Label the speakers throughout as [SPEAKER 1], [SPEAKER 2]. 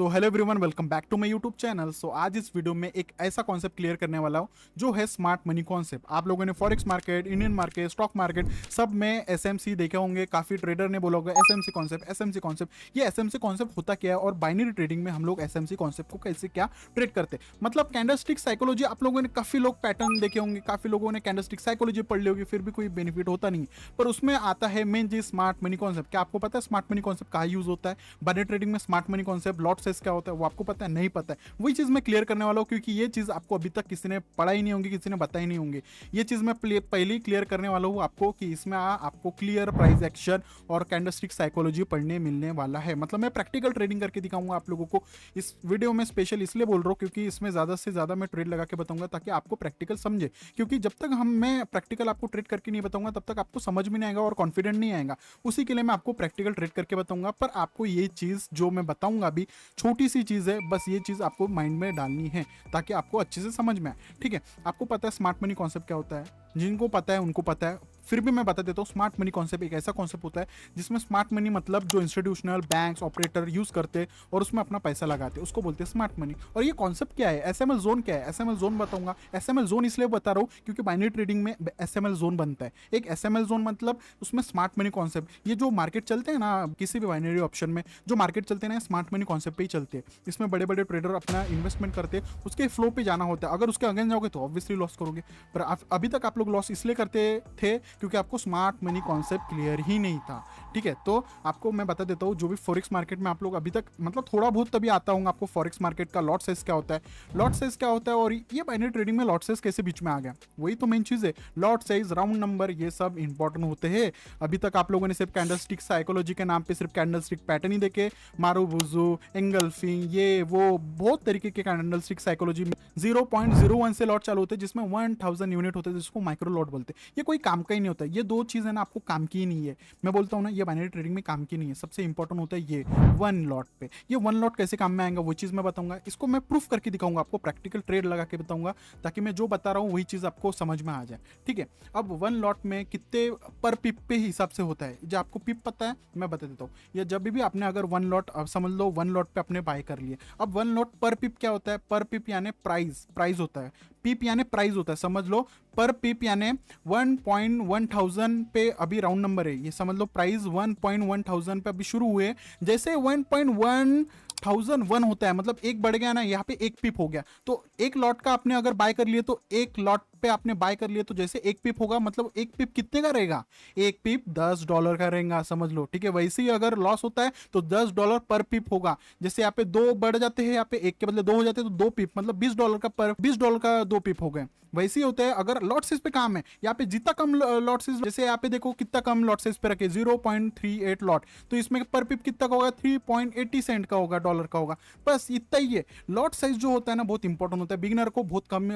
[SPEAKER 1] तो hello everyone, welcome back to my YouTube channel. So आज इस वीडियो में एक ऐसा कॉन्सेप्ट क्लियर करने वाला हूँ जो है स्मार्ट मनी कॉन्सेप्ट। आप लोगों ने forex market, Indian market, stock market सब में एसएमसी देखे होंगे। काफी ट्रेडर ने बोला होगा एसएमसी कॉन्सेप्ट, एसएमसी कॉन्सेप्ट। ये एसएमसी कॉन्सेप्ट होता क्या है और बाइनरी ट्रेडिंग में हम लोग एसएमसी कॉन्सेप्ट को कैसे क्या ट्रेड करते हैं। मतलब कैंडलस्टिक साइकोलॉजी आप लोगों ने काफी लोग पैटर्न देखे होंगे, काफी लोगों ने कैंडलस्टिक साइकोलॉजी पढ़ ली होगी, फिर भी कोई बेनिफिट होता नहीं है। पर उसमें आता है मेन चीज स्मार्ट मनी कॉन्सेप्ट। क्या आपको पता है स्मार्ट मनी कॉन्सेप्ट कहाँ यूज होता है? बाइनरी ट्रेडिंग में smart money concept, lot size क्या होता है वो आपको पता है? नहीं पता है। वही चीज मैं क्लियर करने वाला हूँ, क्योंकि ये चीज आपको अभी तक किसी ने पढ़ा ही नहीं होंगी, किसी ने बताई नहीं होंगे। ये चीज मैं पहले ही क्लियर करने वाला हूँ आपको कि इसमें आपको क्लियर प्राइस एक्शन और कैंडलस्टिक साइकोलॉजी पढ़ने मिलने वाला है। मतलब मैं प्रैक्टिकल ट्रेडिंग करके दिखाऊंगा आप लोगों को। इस वीडियो में स्पेशल इसलिए बोल रहा हूँ क्योंकि इसमें ज्यादा से ज्यादा मैं ट्रेड लगा के बताऊंगा ताकि आपको प्रैक्टिकल समझे। क्योंकि जब तक मैं प्रैक्टिकल आपको ट्रेड करके नहीं बताऊंगा तब तक आपको समझ में नहीं आएगा और कॉन्फिडेंट नहीं आएगा। उसी के लिए मैं आपको प्रैक्टिकल ट्रेड करके बताऊंगा। पर आपको ये चीज जो मैं बताऊंगा अभी छोटी सी चीज है, बस ये चीज आपको माइंड में डालनी है ताकि आपको अच्छे से समझ में आए। ठीक है, आपको पता है स्मार्ट मनी कॉन्सेप्ट क्या होता है? जिनको पता है उनको पता है, फिर भी मैं बता देता हूँ। स्मार्ट मनी कॉन्सेप्ट एक ऐसा कॉन्सेप्ट होता है जिसमें स्मार्ट मनी मतलब जो इंस्टीट्यूशनल बैंक्स ऑपरेटर यूज करते हैं और उसमें अपना पैसा लगाते हैं, उसको बोलते हैं स्मार्ट मनी। और ये कॉन्सेप्ट क्या है? एसएमएल जोन क्या है? एसएमएल जोन बताऊंगा। एसएमएल जोन इसलिए बता रहा हूँ क्योंकि बाइनरी ट्रेडिंग में एसएमएल जोन बनता है। एक एसएमएल जोन मतलब उसमें स्मार्ट मनी कॉन्सेप्ट, ये जो मार्केट चलते हैं ना किसी भी बाइनरी ऑप्शन में जो मार्केट चलते हैं ना, स्मार्ट मनी कॉन्सेप्ट पे ही चलते हैं। इसमें बड़े बड़े ट्रेडर अपना इन्वेस्टमेंट करते हैं, उसके फ्लो पे जाना होता है। अगर उसके अगेंस्ट जाओगे तो ऑब्वियसली लॉस करोगे। पर अभी तक आप लोग लॉस इसलिए करते थे क्योंकि आपको स्मार्ट मनी कॉन्सेप्ट क्लियर ही नहीं था। ठीक है, तो आपको मैं बता देता हूँ जो भी फॉरेक्स मार्केट में आप लोग अभी तक मतलब थोड़ा बहुत तभी आता हूँ आपको फॉरेक्स मार्केट का लॉट साइज क्या होता है, लॉट साइज क्या होता है और ये बाइनरी ट्रेडिंग में लॉट साइज कैसे बीच में आ गया, वही तो मेन चीज है। लॉट साइज, राउंड नंबर, ये सब इंपॉर्टेंट होते हैं। अभी तक आप लोगों ने सिर्फ कैंडलस्टिक साइकोलॉजी के नाम पे सिर्फ कैंडलस्टिक पैटर्न ही देखे, मारूबुजू, एंगल्फिंग, ये वो बहुत तरीके के कैंडलस्टिक साइकोलॉजी में 0.01 से लॉट चालू होते हैं जिसमें 1000 यूनिट होते हैं जिसको माइक्रो लॉट बोलते हैं। ये कोई काम का ही नहीं होता। ये दो चीज़ है ना आपको काम की ही नहीं है। मैं बोलता हूँ ना ये बाइनरी ट्रेडिंग में काम की नहीं है। सबसे इंपॉर्टेंट होता है ये वन लॉट पे। ये वन लॉट कैसे काम में आएगा वो चीज़ मैं बताऊंगा। इसको मैं प्रूफ करके दिखाऊंगा आपको, प्रैक्टिकल ट्रेड लगा के बताऊंगा ताकि मैं जो बता रहा हूँ वही चीज़ आपको समझ में आ जाए। ठीक है, अब वन लॉट में कितने पर पिप पे हिसाब से होता है, जो आपको पिप पता है मैं बता देता हूँ। या जब भी आपने अगर वन लॉट, अब समझ लो वन लॉट पे अपने बाय कर लिए, अब वन लॉट पर पिप क्या होता है? पर पिप यानी प्राइस होता है, पिप यानी प्राइस होता है, समझ लो। पर पिप यानी 1.1000 पे अभी राउंड नंबर है, ये समझ लो प्राइस 1.1000 पे अभी शुरू हुए। जैसे 1.1001 होता है मतलब एक बढ़ गया ना, यहाँ पे एक पिप हो गया। तो एक लॉट का आपने अगर बाय कर लिए तो एक लॉट पे आपने बाय कर लिए तो जैसे एक पिप होगा मतलब एक पिप कितने का रहेगा? एक पिप $10 का रहेगा, समझ लो। ठीक है, वैसे ही अगर लॉस होता है तो $10 पर पिप होगा। जैसे यहाँ पे दो बढ़ जाते हैं, यहाँ पे एक के बदले दो हो जाते हैं तो दो पिप मतलब $20 का दो पिप हो गए। वैसे ही होता है अगर लॉट साइज पे काम है। यहाँ पे जितना कम लॉट साइज, जैसे यहाँ पे देखो कितना कम लॉट साइज पे रखे 0.38 लॉट, तो इसमें पर पिप कितना का होगा? 3.80 सेंट का होगा, डॉलर का होगा। बस इतना ही है। लॉट साइज जो होता है ना बहुत इंपॉर्टेंट होता है। बिगिनर को बहुत कम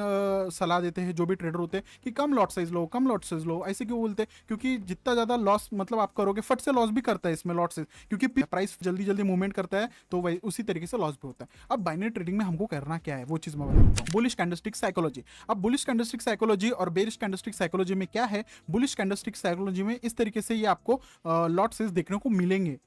[SPEAKER 1] सलाह देते हैं जो भी ट्रेडर होते हैं कि कम लॉट साइज लो, कम लॉट साइज लो। ऐसे क्यों बोलते हैं? क्योंकि जितना ज्यादा लॉस मतलब आप करोगे फट से लॉस भी करता है इसमें लॉट साइज, क्योंकि प्राइस जल्दी जल्दी मूवमेंट करता है तो वही उसी तरीके से लॉस भी होता है। अब बाइनरी ट्रेडिंग में हमको करना क्या है वो चीज मैं बताता हूँ। Bullish candlestick psychology. अब बुलिश कैंडलस्टिक साइकोलॉजी और बेरिश कैंडलस्टिक साइकोलॉजी में क्या है? बुलिश कैंडलस्टिक साइकोलॉजी में इस तरीके से ये आपको लॉट साइज देखने को मिलेंगे।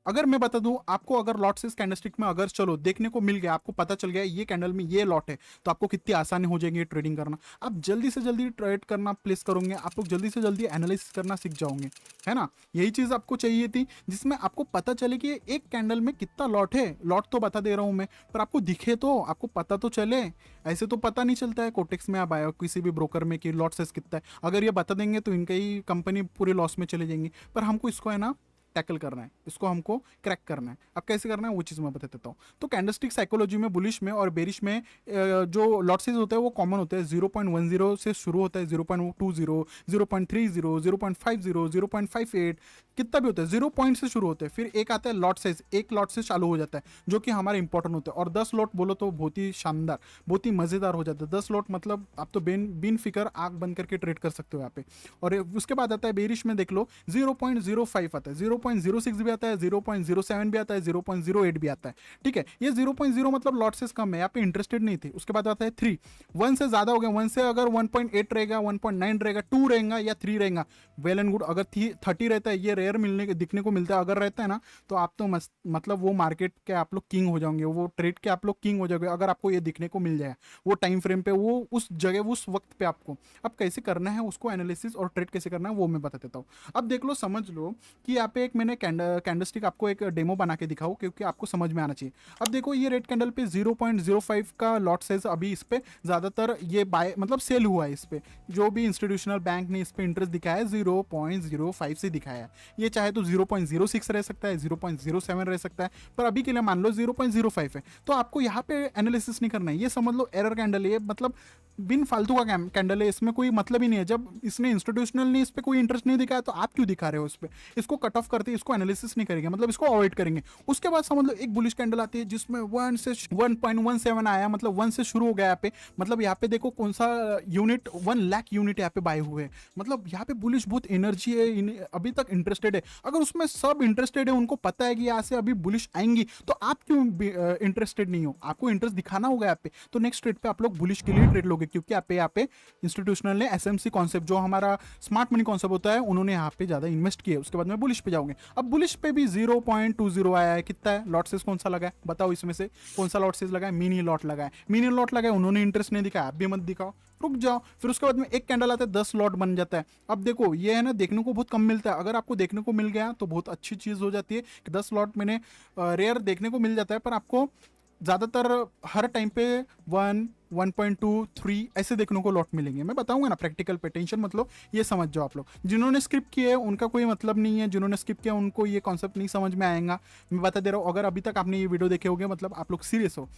[SPEAKER 1] अगर मैं बता दूं आपको, अगर लॉट साइज कैंडलस्टिक में अगर चलो देखने को मिल गया, आपको पता चल गया ये कैंडल में ये लॉट है, तो आपको कितनी आसानी हो जाएगी ट्रेडिंग करना। आप जल्दी से जल्दी ट्रेड करना प्लेस करोगे, आप लोग जल्दी से जल्दी एनालिसिस करना सीख जाओगे, है ना। यही चीज आपको चाहिए थी जिसमें आपको पता चले कि एक कैंडल में कितना लॉट है। लॉट तो बता दे रहा हूं मैं, पर आपको दिखे तो, आपको पता तो चले। ऐसे तो पता नहीं चलता है कोटेक्स में आप आए किसी भी ब्रोकर में कि लॉट साइज कितना है। अगर ये बता देंगे तो इनका ही कंपनी पूरे लॉस में चले जाएंगी। पर हमको इसको है ना टैकल करना है, इसको हमको क्रैक करना है। अब कैसे करना है वो चीज़ मैं बता देता हूँ। तो कैंडलस्टिक साइकोलॉजी में बुलिश में और बेरिश में जो लॉट साइज होता है वो कॉमन होता है। 0.10 से शुरू होता है, 0.20, 0.30, 0.50, 0.58, कितना भी होता है 0 पॉइंट से शुरू होते हैं। फिर एक आता है लॉट साइज, एक लॉट से चालू हो जाता है जो कि हमारा इंपॉर्टेंट होता है। और 10 लॉट बोलो तो बहुत ही शानदार, बहुत ही मज़ेदार हो जाता है। 10 लॉट मतलब आप तो बिन फिकर आग बंद करके ट्रेड कर सकते हो यहाँ पे। और उसके बाद आता है बेरिश में, देख लो 0.05 आता है। 0. 0.06 भी आता है, 0.07 भी आता है, 0.08 भी आता है। ठीक है, ये 0.0 मतलब लॉट से कम है, यहाँ पे इंटरेस्टेड नहीं थे। उसके बाद आता है 3, 1 से ज़्यादा हो गया, 1 से अगर 1.8 रहेगा, 1.9 रहेगा, 2 रहेगा या 3 रहेगा, वेल एंड गुड। अगर 30 रहता है, ये रेयर दिखने को मिलता है, अगर रहता है ना तो आप तो मतलब वो मार्केट के आप लोग किंग हो जाओगे, वो ट्रेड के आप लोग किंग हो जाओगे अगर आपको ये दिखने को मिल जाए वो टाइम फ्रेम पे, वो उस जगह उस वक्त पे। आपको अब कैसे करना है उसको एनालिसिस और ट्रेड कैसे करना है वो मैं बता देता हूँ। अब देख लो, समझ लो कि यहाँ पे एक मैंने कैंडलस्टिक आपको एक डेमो बना के दिखाऊं, क्योंकि आपको समझ में आना चाहिए। अब देखो, ये रेड कैंडल पे 0.05 का लॉट साइज अभी इस पे ज़्यादातर ये बाय मतलब सेल हुआ है। इस पे जो भी इंस्टीट्यूशनल बैंक ने इस पे इंटरेस्ट दिखाया है 0.05 से दिखाया है। ये चाहे तो 0.06 रह सकता है, 0.07 रह सकता है, पर अभी के लिए मान लो 0.05 है। तो आपको यहाँ पे एनालिसिस नहीं करना है, ये समझ लो एरर कैंडल है, मतलब बिन फालतू का कैंडल है, इसमें कोई मतलब ही नहीं है। जब इसने इंस्टीट्यूशनल ने इस पे कोई इंटरेस्ट नहीं दिखाया तो आप क्यों दिखा रहे हो इस पे? इसको कट ऑफ करते, इसको एनालिसिस नहीं करेंगे, मतलब इसको अवॉइड करेंगे। उसके बाद समझ लो एक बुलिश कैंडल आती है जिसमें 1 से 1.17 आया, मतलब 1 से शुरू हो गया यहाँ पे। मतलब यहाँ पे देखो कौन सा यूनिट, 1 लाख यूनिट यहाँ पे बाय हुए हैं। मतलब यहाँ पे बुलिश बहुत एनर्जी है, अभी तक इंटरेस्टेड है। अगर उसमें सब इंटरेस्टेड है, उनको पता है कि यहाँ से अभी बुलिश आएंगी, तो आप क्यों इंटरेस्टेड नहीं हो? आपको इंटरेस्ट दिखाना होगा यहाँ पे, तो नेक्स्ट ट्रेड पे आप लोग बुलिश के लिए ट्रेड लोगे, क्योंकि यहाँ पे इंस्टीट्यूशनल ने एसएमसी कॉन्सेप्ट जो हमारा स्मार्ट मनी कॉन्सेप्ट होता है, उन्होंने यहाँ पे ज्यादा इन्वेस्ट किया। उसके बाद में बुलिश पे जाओगे। अब बुलिश पे भी 0.20 आया है, कितना है लॉट साइज, कौन सा लगा है बताओ? इसमें से कौन सा लॉट साइज लगा है? मिनी लॉट लगा है, मिनी लॉट लगा है, उन्होंने इंटरेस्ट नहीं दिखाया, आप भी मत दिखाओ, रुक जाओ। फिर उसके बाद में एक कैंडल आता है, 10 लॉट बन जाता है। अब देखो ये है ना, देखने को बहुत कम मिलता है, अगर आपको देखने को मिल गया तो बहुत अच्छी चीज हो जाती है कि 10 लॉट मैंने रेयर देखने को मिल जाता है, पर आपको ज़्यादातर हर टाइम पे 1, 1.2, 3 ऐसे देखने को लॉट मिलेंगे। मैं बताऊंगा ना प्रैक्टिकल पे, टेंशन मतलब ये समझ जाओ आप लोग। जिन्होंने स्किप किए उनका कोई मतलब नहीं है, जिन्होंने स्किप किया उनको ये कॉन्सेप्ट नहीं समझ में आएगा। मैं बता दे रहा हूँ, अगर अभी तक आपने ये वीडियो देखे होंगे मतलब आप लोग सीरियस हो।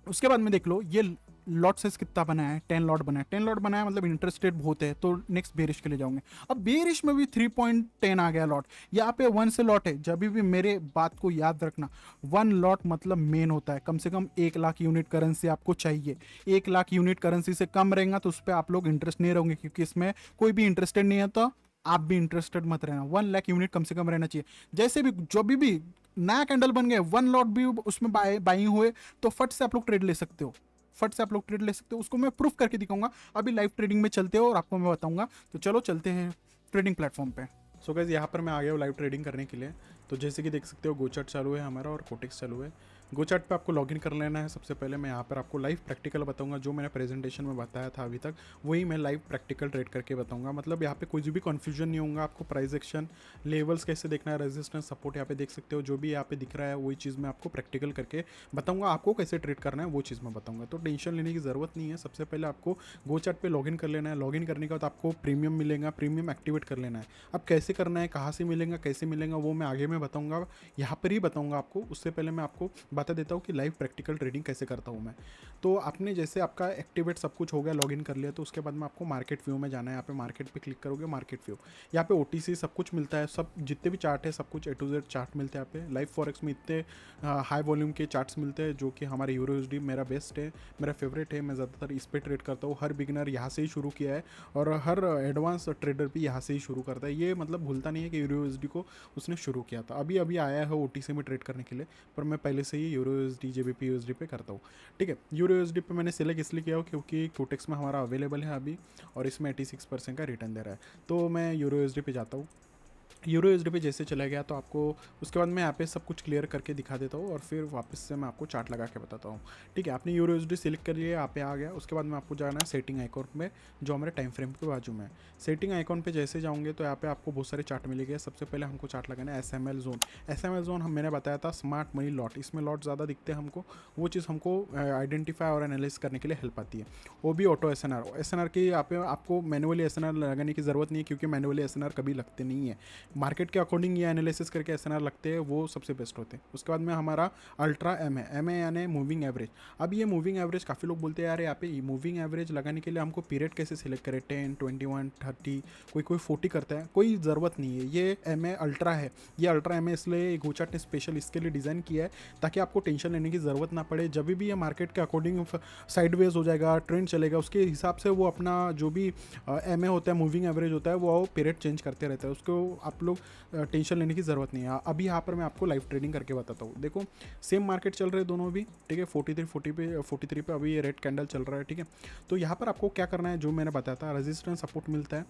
[SPEAKER 1] उसके बाद में देख लो ये लॉट साइज कितना बना है, 10 लॉट बना है। 10 लॉट बनाया मतलब इंटरेस्टेड बहुत है, तो नेक्स्ट बेरिश के लिए जाओगे। अब बेरिश में भी 3.10 आ गया लॉट, यहाँ पे 1 से लॉट है। जब भी मेरे बात को याद रखना, 1 लॉट मतलब मेन होता है, कम से कम 1 लाख यूनिट करेंसी आपको चाहिए। 1 लाख यूनिट करेंसी से कम रहेगा तो उस पर आप लोग इंटरेस्ट नहीं रहोगे, क्योंकि इसमें कोई भी इंटरेस्टेड नहीं है, तो आप भी इंटरेस्टेड मत रहना। 1 लाख यूनिट कम से कम रहना चाहिए। जैसे भी जो भी नया कैंडल बन गए, 1 लॉट भी उसमें बाइंग हुए, तो फट से आप लोग ट्रेड ले सकते हो, फट से आप लोग ट्रेड ले सकते हो। उसको मैं प्रूफ करके दिखाऊंगा। अभी लाइव ट्रेडिंग में चलते हो और आपको मैं बताऊंगा। तो चलो चलते हैं ट्रेडिंग प्लेटफॉर्म पे। सो गाइस, यहाँ पर मैं आ गया हूँ लाइव ट्रेडिंग करने के लिए। तो जैसे कि देख सकते हो गोचार्ट चालू है हमारा और कोटेक्स चालू है। गोचार्ट पे आपको लॉगिन कर लेना है। सबसे पहले मैं यहाँ पर आपको लाइव प्रैक्टिकल बताऊंगा, जो मैंने प्रेजेंटेशन में बताया था अभी तक वही मैं लाइव प्रैक्टिकल ट्रेड करके बताऊंगा। मतलब यहाँ पे कोई भी कन्फ्यूजन नहीं होगा आपको। प्राइस एक्शन, लेवल्स कैसे देखना है, रेजिस्टेंस, सपोर्ट यहाँ पे देख सकते हो। जो भी यहाँ पे दिख रहा है वही चीज़ मैं आपको प्रैक्टिकल करके बताऊँगा। आपको कैसे ट्रेड करना है वो चीज़ मैं बताऊँगा, तो टेंशन लेने की ज़रूरत नहीं है। सबसे पहले आपको गोचार्ट पे लॉगिन कर लेना है। लॉगिन करने के बाद आपको प्रीमियम मिलेगा, प्रीमियम एक्टिवेट कर लेना है। अब कैसे करना है, कहाँ से मिलेगा, कैसे मिलेगा, वो मैं आगे में बताऊँगा, यहाँ पर ही बताऊँगा आपको। उससे पहले मैं आपको बता देता हूँ कि लाइव प्रैक्टिकल ट्रेडिंग कैसे करता हूँ मैं। तो आपने जैसे आपका एक्टिवेट सब कुछ हो गया, लॉगिन कर लिया, तो उसके बाद में आपको मार्केट व्यू में जाना है। यहाँ पे मार्केट पे क्लिक करोगे, मार्केट व्यू, यहाँ पे ओटीसी सब कुछ मिलता है, सब जितने भी चार्ट है सब कुछ A to Z चार्ट मिलते हैं यहाँ पे। लाइव फॉरेक्स में इतने हाई वॉल्यूम के चार्ट्स मिलते हैं, जो कि हमारे यूरो USD मेरा बेस्ट है, मेरा फेवरेट है। मैं ज़्यादातर इस पर ट्रेड करता हूँ। हर बिगनर यहाँ से ही शुरू किया है और हर एडवांस ट्रेडर भी यहाँ से ही शुरू करता है। ये मतलब भूलता नहीं है कि यूरो USD को उसने शुरू किया था। अभी अभी आया है OTC में ट्रेड करने के लिए, पर मैं पहले से ही यूरो USD, JBP USD पे करता हूँ। ठीक है, यूरो USD पे मैंने सिलेक्ट इसलिए किया हो क्योंकि कोटेक्स में हमारा अवेलेबल है अभी, और इसमें 86% का रिटर्न दे रहा है। तो मैं यूरो USD पे जाता हूँ। यूरो USD पे जैसे चला गया तो आपको उसके बाद मैं यहाँ पे सब कुछ क्लियर करके दिखा देता हूँ और फिर वापस से मैं आपको चार्ट लगा के बताता हूँ। ठीक है, आपने यूरो USD सिलेक्ट कर लिया, यहाँ पे आ गया। उसके बाद में आपको जाना है सेटिंग आइकॉन में, जो हमारे टाइम फ्रेम के बाजू में है। सेटिंग आइकॉन पे जैसे जाओगे तो यहाँ पे आपको बहुत सारे चार्ट मिलेंगे। सबसे पहले हमको चार्ट लगाना है SML जोन। SML जोन मैंने बताया था स्मार्ट मनी लॉट, इसमें लॉट ज़्यादा दिखते हैं हमको, वो चीज़ हमको आइडेंटिफाई और एनालाइज करने के लिए हेल्प आती है। वो भी ऑटो SNR की यहाँ पे आपको मैनुअली SNR लगाने की ज़रूरत नहीं है, क्योंकि मैनुअली SNR कभी लगते नहीं है। मार्केट के अकॉर्डिंग ये एनालिसिस करके SNR लगते हैं, वो सबसे बेस्ट होते हैं। उसके बाद में हमारा अल्ट्रा M है यानी मूविंग एवरेज। अब ये मूविंग एवरेज काफ़ी लोग बोलते हैं यार यहाँ पे मूविंग एवरेज लगाने के लिए हमको पीरियड कैसे सिलेक्ट करें, 10, 21, 30, कोई 40 करता है, कोई ज़रूरत नहीं है। ये MA अल्ट्रा है, ये अल्ट्रा MA इसलिए गोचार्ट ने स्पेशल इसके लिए डिज़ाइन किया है ताकि आपको टेंशन लेने की ज़रूरत ना पड़े। जब भी ये मार्केट के अकॉर्डिंग साइडवेज हो जाएगा, ट्रेंड चलेगा, उसके हिसाब से वो अपना जो भी MA होता है, मूविंग एवरेज होता है, वो पीरियड चेंज करते रहता है। उसको आप आप लोग टेंशन लेने की ज़रूरत नहीं है। अभी यहाँ पर मैं आपको लाइव ट्रेडिंग करके बताता हूँ। देखो सेम मार्केट चल रहे हैं दोनों भी, ठीक है। 43 पे अभी ये रेड कैंडल चल रहा है, ठीक है। तो यहाँ पर आपको क्या करना है, जो मैंने बताया था, रेजिस्टेंस सपोर्ट मिलता है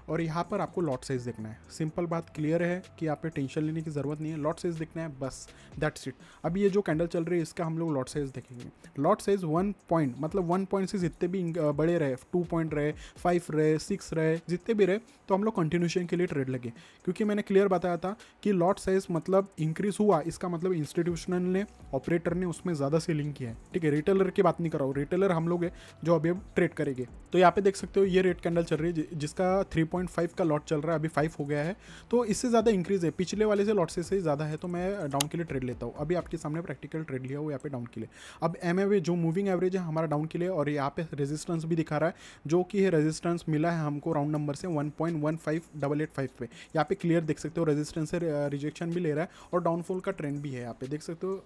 [SPEAKER 1] और यहाँ पर आपको लॉट साइज देखना है। सिंपल बात क्लियर है कि यहाँ पे टेंशन लेने की ज़रूरत नहीं है, लॉट साइज देखना है बस, दैट्स इट। अभी ये जो कैंडल चल रही है इसका हम लोग लॉट साइज देखेंगे। लॉट साइज 1 पॉइंट, मतलब 1 पॉइंट से जितने भी बड़े रहे, 2 पॉइंट रहे, 5 रहे, 6 रहे, जितने भी रहे, तो हम लोग कंटिन्यूशन के लिए ट्रेड लगे। क्योंकि मैंने क्लियर बताया था कि लॉट साइज मतलब इंक्रीज हुआ, इसका मतलब इंस्टीट्यूशनल ने, ऑपरेटर ने उसमें ज़्यादा सेलिंग किया है, ठीक है। रिटेलर की बात नहीं कर रहा हूँ, रिटेलर हम लोग है जो अभी अब ट्रेड करेंगे। तो यहाँ पे देख सकते हो ये रेड कैंडल चल रही है जिसका 3.5 का लॉट चल रहा है, अभी 5 हो गया है। तो इससे ज़्यादा इंक्रीज है, पिछले वाले से लॉट से ज़्यादा है, तो मैं डाउन के लिए ट्रेड लेता हूँ। अभी आपके सामने प्रैक्टिकल ट्रेड लिया हुआ यहाँ पे डाउन के लिए। अब एमएवे जो मूविंग एवरेज है हमारा डाउन के लिए, और यहाँ पे रेजिस्टेंस भी दिखा रहा है, जो कि है रेजिस्टेंस मिला है हमको राउंड नंबर से 1.15885 पे। यहाँ पे क्लियर देख सकते हो रेजिस्टेंस से रिजेक्शन भी ले रहा है और डाउनफॉल का ट्रेंड भी है। यहाँ पे देख सकते हो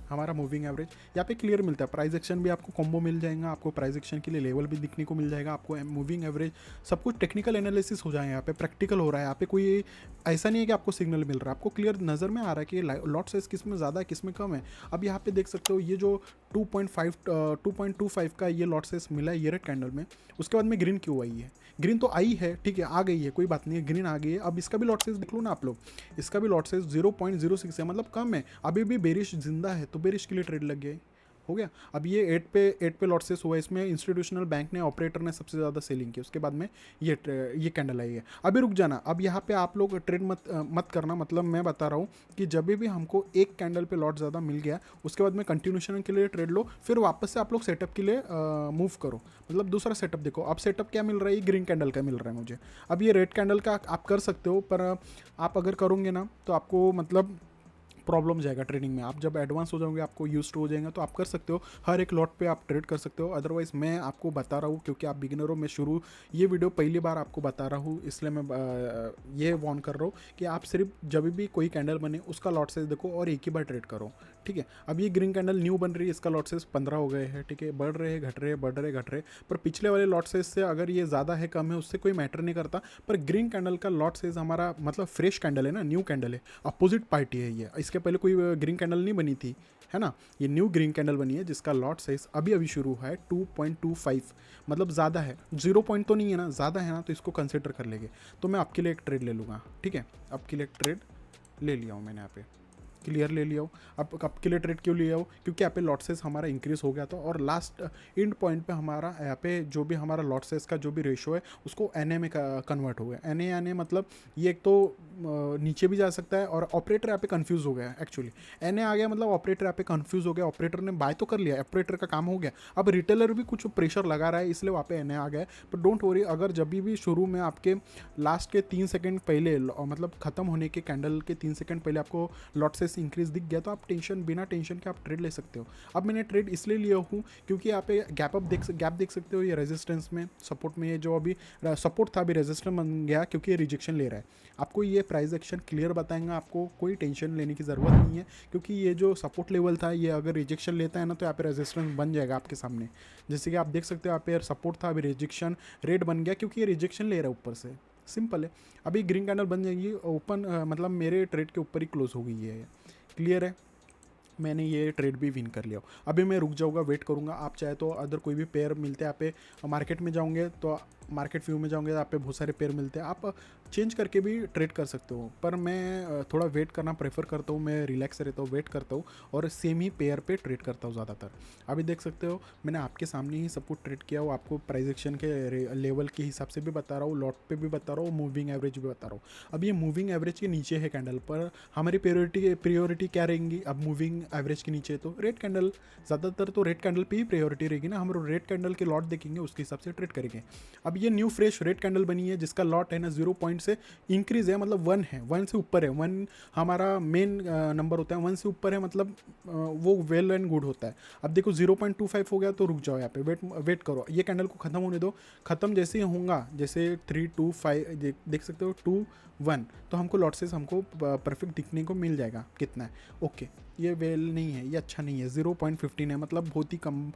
[SPEAKER 1] हमारा मूविंग एवरेज यहाँ पे क्लियर मिलता है। प्राइस एक्शन भी आपको कॉम्बो मिल जाएगा, आपको प्राइस एक्शन के लिए लेवल भी दिखने को मिल जाएगा, आपको मूविंग एवरेज सब कुछ टेक्निकल एनालिसिस हो जाएगा। यहाँ पे प्रैक्टिकल हो रहा है, यहाँ पे कोई ऐसा नहीं है कि आपको सिग्नल मिल रहा है, आपको क्लियर नज़र में आ रहा है कि लॉट साइज किस में ज़्यादा है किस में कम है। अब यहाँ पे देख सकते हो ये जो 2.25 का ये लॉट साइज मिला है ये रेड कैंडल में, उसके बाद में ग्रीन क्यों आई है? ग्रीन तो आई है, ठीक है, आ गई है, कोई बात नहीं है, ग्रीन आ गई है। अब इसका भी लॉट साइज देख लो ना आप लोग, इसका भी लॉट साइज 0.06 है, मतलब कम है। अभी भी बेरिश जिंदा है, तो बेरिश के लिए ट्रेड लग गया हो गया। अब ये 8 पे लॉट सेस हुआ, इसमें इंस्टीट्यूशनल बैंक ने, ऑपरेटर ने सबसे ज़्यादा सेलिंग की, उसके बाद में ये कैंडल आई है। अभी रुक जाना, अब यहाँ पे आप लोग ट्रेड मत करना, मतलब मैं बता रहा हूँ कि जब भी हमको एक कैंडल पे लॉट ज़्यादा मिल गया उसके बाद में कंटिन्यूशन के लिए ट्रेड लो, फिर वापस से आप लोग सेटअप के लिए मूव करो, मतलब दूसरा सेटअप देखो। अब सेटअप क्या मिल रहा है, ग्रीन कैंडल का मिल रहा है मुझे। अब ये रेड कैंडल का आप कर सकते हो, पर आप अगर करोगे ना तो आपको मतलब प्रॉब्लम जाएगा ट्रेडिंग में। आप जब एडवांस हो जाओगे, आपको यूज टू हो जाएगा, तो आप कर सकते हो, हर एक लॉट पे आप ट्रेड कर सकते हो। अदरवाइज मैं आपको बता रहा हूँ क्योंकि आप बिगिनर हो, मैं ये वीडियो पहली बार आपको बता रहा हूँ, इसलिए मैं ये वार्न कर रहा हूँ कि आप सिर्फ जब भी कोई कैंडल बने उसका लॉट साइज देखो और एक ही बार ट्रेड करो, ठीक है। अब ये ग्रीन कैंडल न्यू बन रही है, इसका लॉट साइज 15 हो गए हैं, ठीक है, बढ़ रहे हैं, घट रहे हैं, बढ़ रहे घट रहे, पर पिछले वाले लॉट साइज से अगर ये ज़्यादा है कम है उससे कोई मैटर नहीं करता। पर ग्रीन कैंडल का लॉट साइज हमारा मतलब फ्रेश कैंडल है ना, न्यू कैंडल है, अपोजिट पार्टी है ये, इसके पहले कोई ग्रीन कैंडल नहीं बनी थी, है ना। ये न्यू ग्रीन कैंडल बनी है जिसका लॉट साइज अभी अभी शुरू हुआ है 2.25, मतलब ज़्यादा है, 0 पॉइंट तो नहीं है ना, ज़्यादा है ना, तो इसको कंसिडर कर लेंगे। तो मैं आपके लिए एक ट्रेड ले लूँगा, ठीक है, आपके लिए एक ट्रेड ले लिया हूँ मैंने यहाँ पे, क्लियर ले लिया हो। अब के लिए ट्रेड क्यों लिया हो, क्योंकि यहाँ पे लॉट साइज हमारा इंक्रीज हो गया था और लास्ट एंड पॉइंट पे हमारा यहाँ पे जो भी हमारा लॉट साइज का जो भी रेशो है उसको एन ए में कन्वर्ट हो गया। एन ए मतलब ये एक तो नीचे भी जा सकता है, और ऑपरेटर यहाँ पे कंफ्यूज हो गया एक्चुअली, एन ए आ गया मतलब ऑपरेटर यहाँ पे कंफ्यूज हो गया, ऑपरेटर ने बाय तो कर लिया, ऑपरेटर का काम हो गया, अब रिटेलर भी कुछ प्रेशर लगा रहा है इसलिए वहाँ पे एन ए आ गया है। पर डोंट वरी, अगर जब भी शुरू में आपके लास्ट के 3 सेकंड पहले मतलब खत्म होने के कैंडल के 3 सेकंड पहले आपको लॉट साइज इंक्रीज दिख गया तो आप बिना टेंशन के आप ट्रेड ले सकते हो। अब मैंने ट्रेड इसलिए लिया हूँ क्योंकि यहाँ पे गैप देख सकते हो, ये रेजिस्टेंस में सपोर्ट में, ये जो अभी सपोर्ट था अभी रेजिस्टेंस बन गया क्योंकि ये रिजेक्शन ले रहा है। आपको ये प्राइस एक्शन क्लियर बताएंगा, आपको कोई टेंशन लेने की ज़रूरत नहीं है, क्योंकि ये जो सपोर्ट लेवल था ये अगर रिजेक्शन लेता है ना तो यहाँ पे रेजिस्टेंस बन जाएगा आपके सामने। जैसे कि आप देख सकते हो यहाँ पे सपोर्ट था, अभी रिजेक्शन रेट बन गया क्योंकि ये रिजेक्शन ले रहा है ऊपर से, सिंपल है। अभी ग्रीन कैंडल बन जाएगी ओपन, मतलब मेरे ट्रेड के ऊपर ही क्लोज हो गई है, क्लियर है, मैंने ये ट्रेड भी विन कर लिया। अभी मैं रुक जाऊंगा, वेट करूंगा। आप चाहे तो अदर कोई भी पेयर मिलते हैं, आप पे मार्केट में जाओगे तो मार्केट व्यू में जाओगे तो आप पे बहुत सारे पेयर मिलते हैं, आप चेंज करके भी ट्रेड कर सकते हो। पर मैं थोड़ा वेट करना प्रेफर करता हूँ, मैं रिलैक्स रहता हूँ, वेट करता हूँ और सेम ही पेयर पे ट्रेड करता हूँ ज़्यादातर। अभी देख सकते हो मैंने आपके सामने ही सब कुछ ट्रेड किया हो, आपको प्राइस एक्शन के लेवल के हिसाब से भी बता रहा हूँ, लॉट पे भी बता रहा हूँ, मूविंग एवरेज भी बता रहा हूँ। अब ये मूविंग एवरेज के नीचे है कैंडल, पर हमारी प्रियोरिटी क्या रहेंगी, अब मूविंग एवरेज के नीचे तो रेड कैंडल, ज़्यादातर तो रेड कैंडल पे ही प्रायोरिटी रहेगी ना, हम रेड कैंडल के लॉट देखेंगे उसके हिसाब से ट्रेड करेंगे। अब ये न्यू फ्रेश रेड कैंडल बनी है जिसका लॉट है ना 0 पॉइंट से इंक्रीज है, मतलब 1 है, 1 से ऊपर है, 1 हमारा मेन नंबर होता है, 1 से ऊपर है मतलब वो वेल एंड गुड होता है। अब देखो 0.25 हो गया तो रुक जाओ यहाँ पे, वेट करो, ये कैंडल को ख़त्म होने दो, ख़त्म जैसे ही होगा, जैसे 3 2 5 देख सकते हो 2 1, तो हमको लॉट से हमको परफेक्ट दिखने को मिल जाएगा कितना है। ओके, ये वेल नहीं है, ये अच्छा नहीं है, 0.15 है, मतलब बहुत ही कम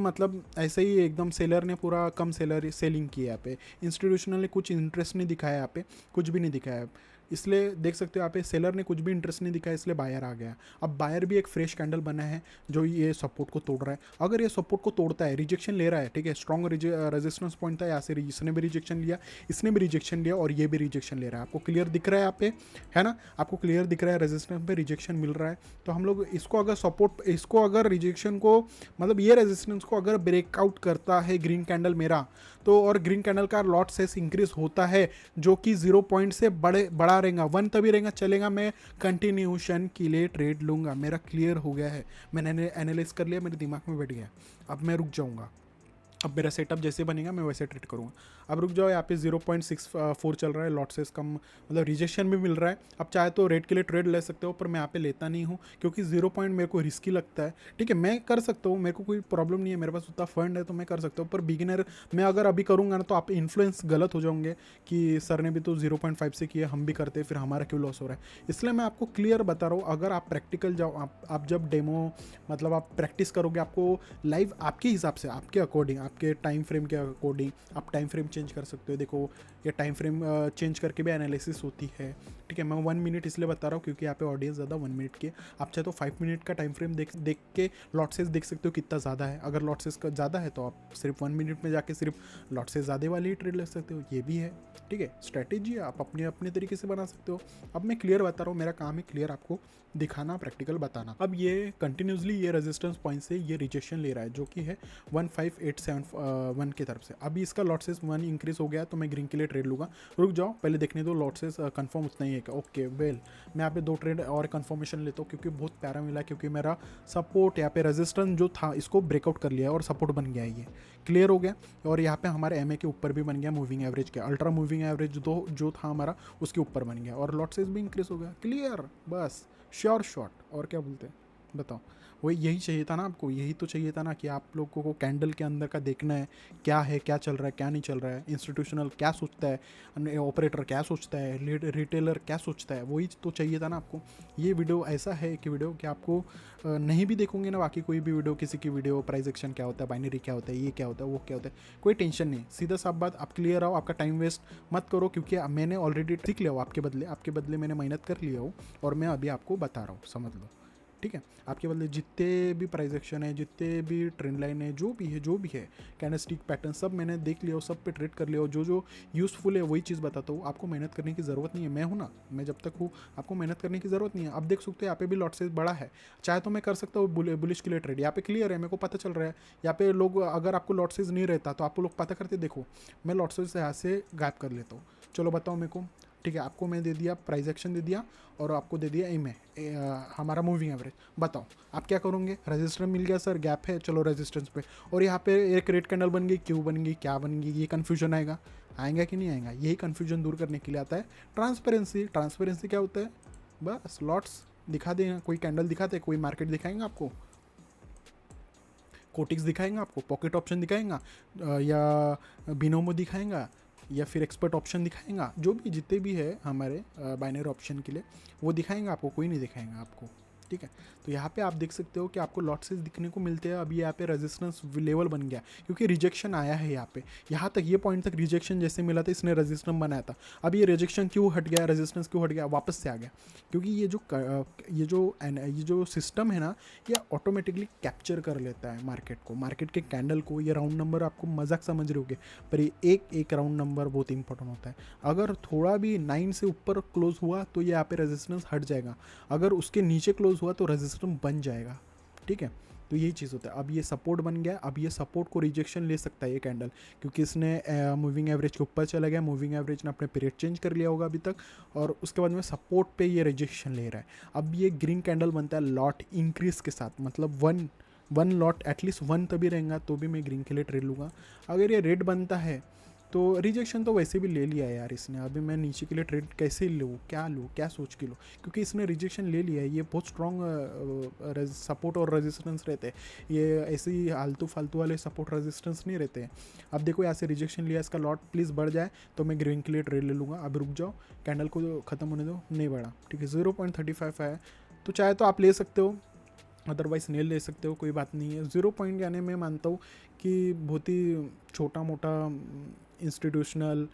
[SPEAKER 1] मतलब ऐसे ही एकदम सेलर ने पूरा कम सेलिंग की है यहाँ पे, इंस्टीट्यूशनल ने कुछ इंटरेस्ट नहीं दिखाया यहाँ पे, कुछ भी नहीं दिखाया, इसलिए देख सकते हो यहाँ पे सेलर ने कुछ भी इंटरेस्ट नहीं दिखाया, इसलिए बायर आ गया। अब बायर भी एक फ्रेश कैंडल बना है जो ये सपोर्ट को तोड़ रहा है। अगर ये सपोर्ट को तोड़ता है, रिजेक्शन ले रहा है, ठीक है, स्ट्रॉन्ग रेजिस्टेंस पॉइंट था, यहाँ से इसने भी रिजेक्शन लिया, इसने भी रिजेक्शन लिया और ये भी रिजेक्शन ले रहा है। आपको क्लियर दिख रहा है यहाँ पे, है ना, आपको क्लियर दिख रहा है रेजिस्टेंस पे रिजेक्शन मिल रहा है। तो हम लोग इसको अगर सपोर्ट, इसको अगर रिजेक्शन को मतलब ये रेजिस्टेंस को अगर ब्रेकआउट करता है ग्रीन कैंडल मेरा, तो और ग्रीन कैंडल का लॉट साइज इंक्रीज होता है जो कि 0 पॉइंट से बड़ा रहेगा, 1 तभी रहेगा, चलेगा, मैं कंटिन्यूशन के लिए ट्रेड लूँगा। मेरा क्लियर हो गया है, मैंने एनालाइज कर लिया, मेरे दिमाग में बैठ गया। अब मैं रुक जाऊँगा, अब मेरा सेटअप जैसे बनेगा मैं वैसे ट्रीट करूँगा। अब रुक जाओ, यहाँ पे 0.64 चल रहा है, लॉट साइज कम, मतलब रिजेक्शन भी मिल रहा है। अब चाहे तो रेट के लिए ट्रेड ले सकते हो, पर मैं यहाँ पे लेता नहीं हूँ क्योंकि 0 पॉइंट मेरे को रिस्की लगता है। ठीक है, मैं कर सकता हूँ, मेरे को कोई प्रॉब्लम नहीं है, मेरे पास उतना फंड है तो मैं कर सकता हूँ, पर बिगिनर मैं अगर अभी करूँगा ना तो आप इन्फ्लुएंस गलत हो जाओगे कि सर ने भी तो 0.5 से किया, हम भी करते, फिर हमारा क्यों लॉस हो रहा है। इसलिए मैं आपको क्लियर बता रहा हूँ, अगर आप प्रैक्टिकल जाओ, आप जब डेमो मतलब आप प्रैक्टिस करोगे, आपको लाइव आपके हिसाब से, आपके अकॉर्डिंग, आपके टाइम फ्रेम के अकॉर्डिंग आप टाइम फ्रेम चेंज कर सकते हो। देखो ये टाइम फ्रेम चेंज करके भी एनालिसिस होती है। ठीक है, मैं 1 मिनट इसलिए बता रहा हूँ क्योंकि यहाँ पे ऑडियंस ज़्यादा 1 मिनट की। आप चाहे तो 5 मिनट का टाइम फ्रेम देख के लॉट साइज देख सकते हो कितना ज़्यादा है। अगर लॉट साइज का ज़्यादा है तो आप सिर्फ 1 मिनट में जाके सिर्फ लॉट साइज ज़्यादा वाली ही ट्रेड ले सकते हो, ये भी है। ठीक है, स्ट्रैटेजी आप अपने अपने तरीके से बना सकते हो। अब मैं क्लियर बता रहा हूँ, मेरा काम है क्लियर आपको दिखाना, प्रैक्टिकल बताना। अब ये कंटिन्यूसली ये रेजिस्टेंस पॉइंट से ये रिजेक्शन ले रहा है जो कि है 15871 की तरफ से। अभी इसका लॉट साइज 1 इंक्रीज हो गया तो मैं ग्रीन के लिए ट्रेड लूँगा। रुक जाओ, पहले देखने दो लॉट साइज कंफर्म उतना ही है क्या। ओके वेल, मैं यहाँ पे 2 ट्रेड और कंफर्मेशन लेता हूँ क्योंकि बहुत प्यारा मिला, क्योंकि मेरा सपोर्ट यहाँ पे रेजिस्टेंस जो था इसको ब्रेकआउट कर लिया है और सपोर्ट बन गया है, ये क्लियर हो गया। और यहाँ पे हमारे एमए के ऊपर भी बन गया, मूविंग एवरेज के, अल्ट्रा मूविंग एवरेज जो था हमारा उसके ऊपर बन गया और लॉट साइज भी इंक्रीज हो गया। क्लियर, बस श्योर शॉट। और क्या बोलते हैं बताओ, वही यही चाहिए था ना आपको, यही तो चाहिए था ना कि आप लोगों को कैंडल के अंदर का देखना है, क्या चल रहा है, क्या नहीं चल रहा है, इंस्टीट्यूशनल क्या सोचता है, ऑपरेटर क्या सोचता है, रिटेलर क्या सोचता है, वही तो चाहिए था ना आपको। ये वीडियो ऐसा है कि वीडियो कि आपको नहीं भी देखोगे ना बाकी कोई भी वीडियो, किसी की वीडियो प्राइस एक्शन क्या होता है, बाइनरी क्या होता है, ये क्या होता है, वो क्या होता है, कोई टेंशन नहीं, सीधा साफ बात, आप क्लियर आओ, आपका टाइम वेस्ट मत करो क्योंकि मैंने ऑलरेडी सीख लिया हो, आपके बदले मैंने मेहनत कर लिया हो और मैं अभी आपको बता रहा हूँ, समझ लो। ठीक है, आपके बदले जितने भी प्राइस एक्शन है, जितने भी ट्रेंड लाइन है, जो भी है कैंडलस्टिक पैटर्न, सब मैंने देख लिया हो, सब पे ट्रेड कर लिया हो। जो यूज़फुल है वही चीज़ बताता हूँ, आपको मेहनत करने की ज़रूरत नहीं है। मैं हूँ ना, मैं जब तक हूँ आपको मेहनत करने की ज़रूरत नहीं है। अब देख सकते हो यहाँ पे भी लॉट साइज बड़ा है, चाहे तो मैं कर सकता हूँ बुलिश के लिए ट्रेड, यहाँ पे क्लियर है, मेरे को पता चल रहा है। यहाँ पे लोग, अगर आपको लॉट साइज नहीं रहता तो आप लोग पता करते, देखो मैं लॉट साइज यहाँ से गायब कर लेता हूँ। चलो बताओ मेरे को, ठीक है, आपको मैं दे दिया प्राइस एक्शन दे दिया और आपको दे दिया एम हमारा मूविंग एवरेज। बताओ आप क्या करोगे, रेजिस्टेंस मिल गया सर, गैप है, चलो रेजिस्टेंस पे, और यहाँ पे एक रेड कैंडल बन गई, क्यों बन गई, क्या बन गई, ये कन्फ्यूजन आएगा कि नहीं आएगा। यही कन्फ्यूजन दूर करने के लिए आता है ट्रांसपेरेंसी। ट्रांसपेरेंसी क्या होता है, बस लॉट्स दिखा देगा, कोई कैंडल दिखाते, कोई मार्केट दिखाएंगे आपको, कोटिक्स दिखाएंगा आपको, पॉकेट ऑप्शन दिखाएंगा, या बिनोमो दिखाएंगा, या फिर एक्सपर्ट ऑप्शन दिखाएंगा, जो भी जितने भी है हमारे बाइनरी ऑप्शन के लिए वो दिखाएंगा आपको, कोई नहीं दिखाएंगा आपको। ठीक है, तो यहाँ पे आप देख सकते हो कि आपको लॉट साइज दिखने को मिलते हैं। अभी यहाँ पे रेजिस्टेंस लेवल बन गया क्योंकि रिजेक्शन आया है यहाँ पे, यहाँ तक ये पॉइंट तक रिजेक्शन जैसे मिला था, इसने रेजिस्टेंस बनाया था। अब ये रिजेक्शन क्यों हट गया, रेजिस्टेंस क्यों हट गया, वापस से आ गया, क्योंकि ये जो सिस्टम है ना, ये ऑटोमेटिकली कैप्चर कर लेता है मार्केट को, मार्केट के कैंडल को। ये राउंड नंबर आपको मजाक समझ रहे होगे, पर ये एक राउंड नंबर बहुत इंपॉर्टेंट होता है। अगर थोड़ा भी 9 से ऊपर क्लोज हुआ तो ये यहाँ पे रेजिस्टेंस हट जाएगा, अगर उसके नीचे क्लोज हुआ तो रेजिस्टेंस बन जाएगा। ठीक है, तो यही चीज़ होता है। अब ये सपोर्ट बन गया, अब ये सपोर्ट को रिजेक्शन ले सकता है ये कैंडल, क्योंकि इसने मूविंग एवरेज के ऊपर चला गया, मूविंग एवरेज ने अपने पीरियड चेंज कर लिया होगा अभी तक, और उसके बाद में सपोर्ट पे ये रिजेक्शन ले रहा है। अब ये ग्रीन कैंडल बनता है लॉट इंक्रीज के साथ, मतलब वन लॉट एटलीस्ट 1 तभी रहेगा तो भी मैं ग्रीन के लिए ट्रेड लूँगा। अगर ये रेड बनता है तो रिजेक्शन तो वैसे भी ले लिया है यार इसने, अभी मैं नीचे के लिए ट्रेड कैसे लूँ, क्या सोच के लूँ, क्योंकि इसने रिजेक्शन ले लिया है। ये बहुत स्ट्रॉन्ग सपोर्ट और रेजिस्टेंस रहते हैं, ये ऐसे ही आलतू फालतू वाले सपोर्ट रेजिस्टेंस नहीं रहते हैं। अब देखो यहाँ से रिजेक्शन लिया, इसका लॉट प्लीज़ बढ़ जाए तो मैं ग्रीन के लिए ट्रेड ले लूँगा। अब रुक जाओ, कैंडल को ख़त्म होने दो, नहीं बढ़ा, ठीक है, 0.35 है, तो चाहे तो आप ले सकते हो, अदरवाइज नहीं ले सकते हो, कोई बात नहीं है। 0 यानी मैं मानता हूँ कि बहुत ही छोटा मोटा इंस्टीट्यूशनल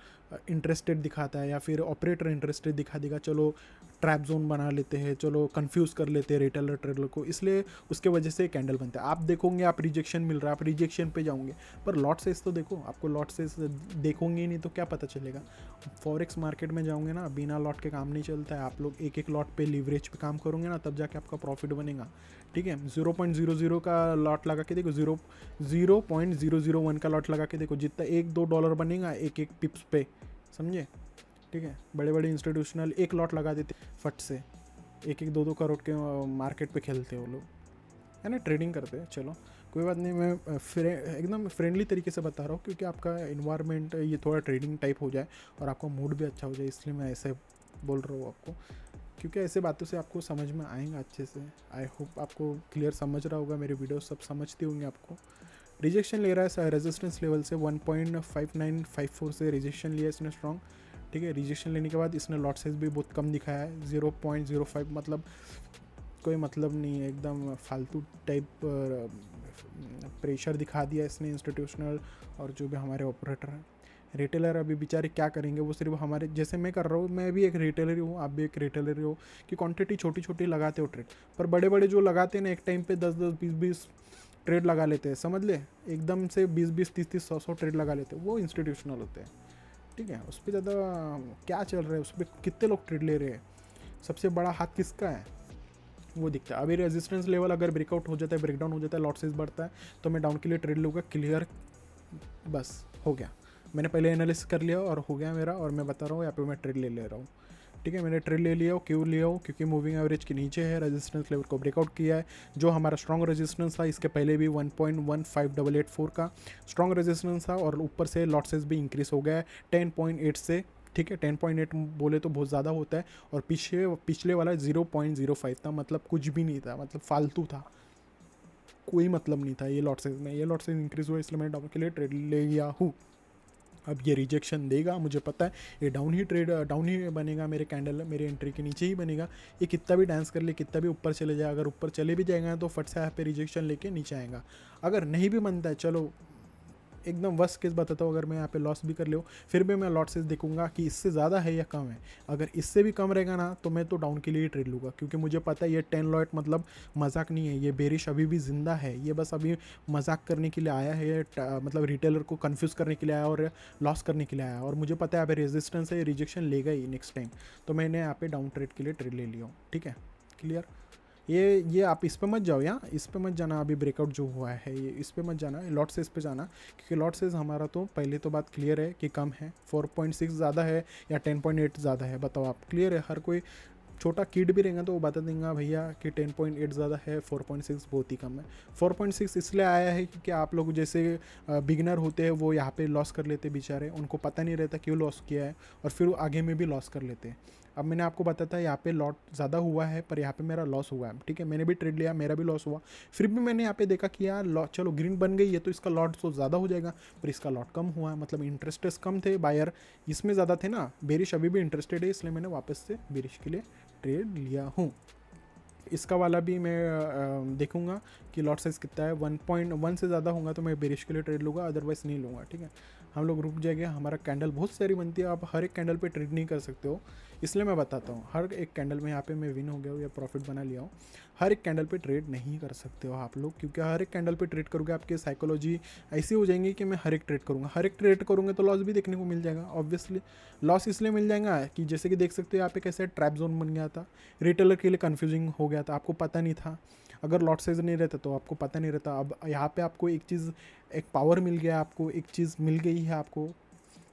[SPEAKER 1] इंटरेस्टेड दिखाता है या फिर ऑपरेटर इंटरेस्टेड दिखा देगा, चलो ट्रैप जोन बना लेते हैं, चलो कंफ्यूज कर लेते हैं रिटेलर ट्रेडर को, इसलिए उसके वजह से कैंडल बनता है। आप देखोगे आप रिजेक्शन मिल रहा है, आप रिजेक्शन पे जाओगे, पर लॉट साइज तो देखो, आपको लॉट साइज देखोगे ही नहीं तो क्या पता चलेगा। फॉरेक्स मार्केट में जाओगे ना, बिना लॉट के काम नहीं चलता है। आप लोग एक एक लॉट पे लीवरेज पे काम करोगे ना, तब जाके आपका प्रॉफिट बनेगा। ठीक है, 0.00 का लॉट लगा के देखो, 0.001 का लॉट लगा के देखो, जितना $1-2 बनेगा एक एक पिप्स पे, समझे। ठीक है, बड़े बड़े इंस्टीट्यूशनल एक लॉट लगा देते फट से, 1-2 करोड़ के मार्केट पे खेलते हो लोग, है ना, ट्रेडिंग करते हैं। चलो कोई बात नहीं, मैं एकदम फ्रेंडली तरीके से बता रहा हूँ, क्योंकि आपका इन्वायरमेंट ये थोड़ा ट्रेडिंग टाइप हो जाए और आपका मूड भी अच्छा हो जाए, इसलिए मैं ऐसे बोल रहा हूँ आपको, क्योंकि ऐसे बातों से आपको समझ में आएगा अच्छे से। आई होप आपको क्लियर समझ रहा होगा, मेरे वीडियो सब समझते होंगे आपको। रिजेक्शन ले रहा है रेजिस्टेंस लेवल से 1.5954 से रिजेक्शन लिया इसने स्ट्रॉन्ग। ठीक है, रिजेक्शन लेने के बाद इसने लॉट साइज भी बहुत कम दिखाया है, 0.05, मतलब कोई मतलब नहीं है, एकदम फालतू टाइप प्रेशर दिखा दिया इसने इंस्टीट्यूशनल और जो भी हमारे ऑपरेटर हैं। रिटेलर अभी बेचारे क्या करेंगे, वो सिर्फ हमारे जैसे मैं कर रहा हूँ, मैं भी एक रिटेलर ही हूँ, आप भी एक रिटेलर ही हो, कि क्वांटिटी छोटी छोटी लगाते हो ट्रेड, पर बड़े बड़े जो लगाते हैं ना, एक टाइम पे 10-10, 20-20 ट्रेड लगा लेते हैं, समझ ले, एकदम से 20-20, 30-30, 100-100 ट्रेड लगा लेते हैं, वो इंस्टीट्यूशनल होते हैं। ठीक है, उस पर ज़्यादा क्या चल रहा है, उस पर कितने लोग ट्रेड ले रहे हैं, सबसे बड़ा हाथ किसका है, वो दिखता है। अभी रेजिस्टेंस लेवल अगर ब्रेकआउट हो जाता है, ब्रेकडाउन हो जाता है, लॉट साइज बढ़ता है, तो मैं डाउन के लिए ट्रेड लूँगा, क्लियर, बस हो गया। मैंने पहले एनालिसिस कर लिया और हो गया मेरा, और मैं बता रहा हूँ यहाँ पे मैं ट्रेड ले रहा हूँ। ठीक है, मैंने ट्रेड ले लिया हो, क्यों लिया हो, क्योंकि मूविंग एवरेज के नीचे है, रेजिस्टेंस लेवल को ब्रेकआउट किया है, जो हमारा स्ट्रॉन्ग रेजिस्टेंस था, इसके पहले भी 1.15884 का स्ट्रॉन्ग रेजिस्टेंस था, और ऊपर से लॉट साइज भी इंक्रीज हो गया है 10.8 से। ठीक है, 10.8 बोले तो बहुत ज़्यादा होता है, और पिछले वाला 0.05 था, मतलब कुछ भी नहीं था, मतलब फालतू था, कोई मतलब नहीं था ये लॉट साइज में। ये लॉट साइज इंक्रीज हुआ, इसलिए मैं डाउन के लिए ट्रेड ले लिया हूँ। अब ये रिजेक्शन देगा, मुझे पता है ये डाउन ही बनेगा, मेरे कैंडल मेरी एंट्री के नीचे ही बनेगा। ये कितना भी डांस कर ले, कितना भी ऊपर चले जाए, अगर ऊपर चले भी जाएगा तो फट से यहाँ पे रिजेक्शन लेके नीचे आएगा। अगर नहीं भी बनता है, चलो एकदम वर्स्ट केस बताता हूँ, अगर मैं यहाँ पे लॉस भी कर लूँ, फिर भी मैं लॉट साइज देखूंगा कि इससे ज़्यादा है या कम है। अगर इससे भी कम रहेगा ना, तो मैं तो डाउन के लिए ही ट्रेड लूँगा, क्योंकि मुझे पता है ये 10 लॉट मतलब मजाक नहीं है, ये बेरिश अभी भी ज़िंदा है, ये बस अभी मजाक करने के लिए आया है, मतलब रिटेलर को कन्फ्यूज़ करने के लिए आया और लॉस करने के लिए आया, और मुझे पता है यहाँ पे रेजिस्टेंस है, रिजेक्शन लेगा ही नेक्स्ट टाइम, तो मैंने यहाँ पे डाउन ट्रेड के लिए ट्रेड ले लिया हूँ। ठीक है, क्लियर। ये आप इस पे मत जाओ, यहाँ इस पे मत जाना, अभी ब्रेकआउट जो हुआ है ये इस पे मत जाना, लॉट साइज पे जाना, क्योंकि लॉट साइज हमारा तो पहले तो बात क्लियर है कि कम है, 4.6 ज़्यादा है या 10.8 ज़्यादा है, बताओ आप, क्लियर है। हर कोई छोटा किड भी रहेगा तो वो बता देंगे भैया कि 10.8 ज़्यादा है, 4.6 बहुत ही कम है। 4.6 इसलिए आया है क्योंकि आप लोग जैसे बिगिनर होते हैं, वो यहाँ पे लॉस कर लेते बेचारे, उनको पता नहीं रहता क्यों लॉस किया है, और फिर आगे में भी लॉस कर लेते हैं। अब मैंने आपको बताया था यहाँ पे लॉट ज़्यादा हुआ है, पर यहाँ पे मेरा लॉस हुआ है। ठीक है, मैंने भी ट्रेड लिया, मेरा भी लॉस हुआ, फिर भी मैंने यहाँ पे देखा कि यार चलो ग्रीन बन गई है तो इसका लॉट तो ज़्यादा हो जाएगा, पर इसका लॉट कम हुआ है, मतलब इंटरेस्टेड कम थे, बायर इसमें ज़्यादा थे ना, बेरिश अभी भी इंटरेस्टेड है, इसलिए मैंने वापस से बेरिश के लिए ट्रेड लिया हूँ। इसका वाला भी मैं देखूंगा कि लॉट साइज़ कितना है, 1.1 से ज़्यादा होगा तो मैं बेरिश के लिए ट्रेड लूँगा, अदरवाइज़ नहीं लूँगा। ठीक है, हम लोग रुक जाएंगे, हमारा कैंडल बहुत सारी बनती है, आप हर एक कैंडल पे ट्रेड नहीं कर सकते हो, इसलिए मैं बताता हूँ। हर एक कैंडल में यहाँ पे मैं विन हो गया हूँ या प्रॉफिट बना लिया हूँ, हर एक कैंडल पे ट्रेड नहीं कर सकते हो आप लोग, क्योंकि हर एक कैंडल पे ट्रेड करोगे आपकी साइकोलॉजी ऐसी हो जाएंगी कि मैं हर एक ट्रेड करूँगा, हर एक ट्रेड करूँगा तो लॉस भी देखने को मिल जाएगा। ऑब्वियसली लॉस इसलिए मिल जाएगा कि जैसे कि देख सकते हो यहाँ पे कैसे ट्रैप जोन बन गया था, रिटेलर के लिए कन्फ्यूजिंग हो गया था, आपको पता नहीं था, अगर लॉट साइज नहीं रहता तो आपको पता नहीं रहता। अब यहाँ पे आपको एक चीज़, एक पावर मिल गया, आपको एक चीज़ मिल गई है आपको,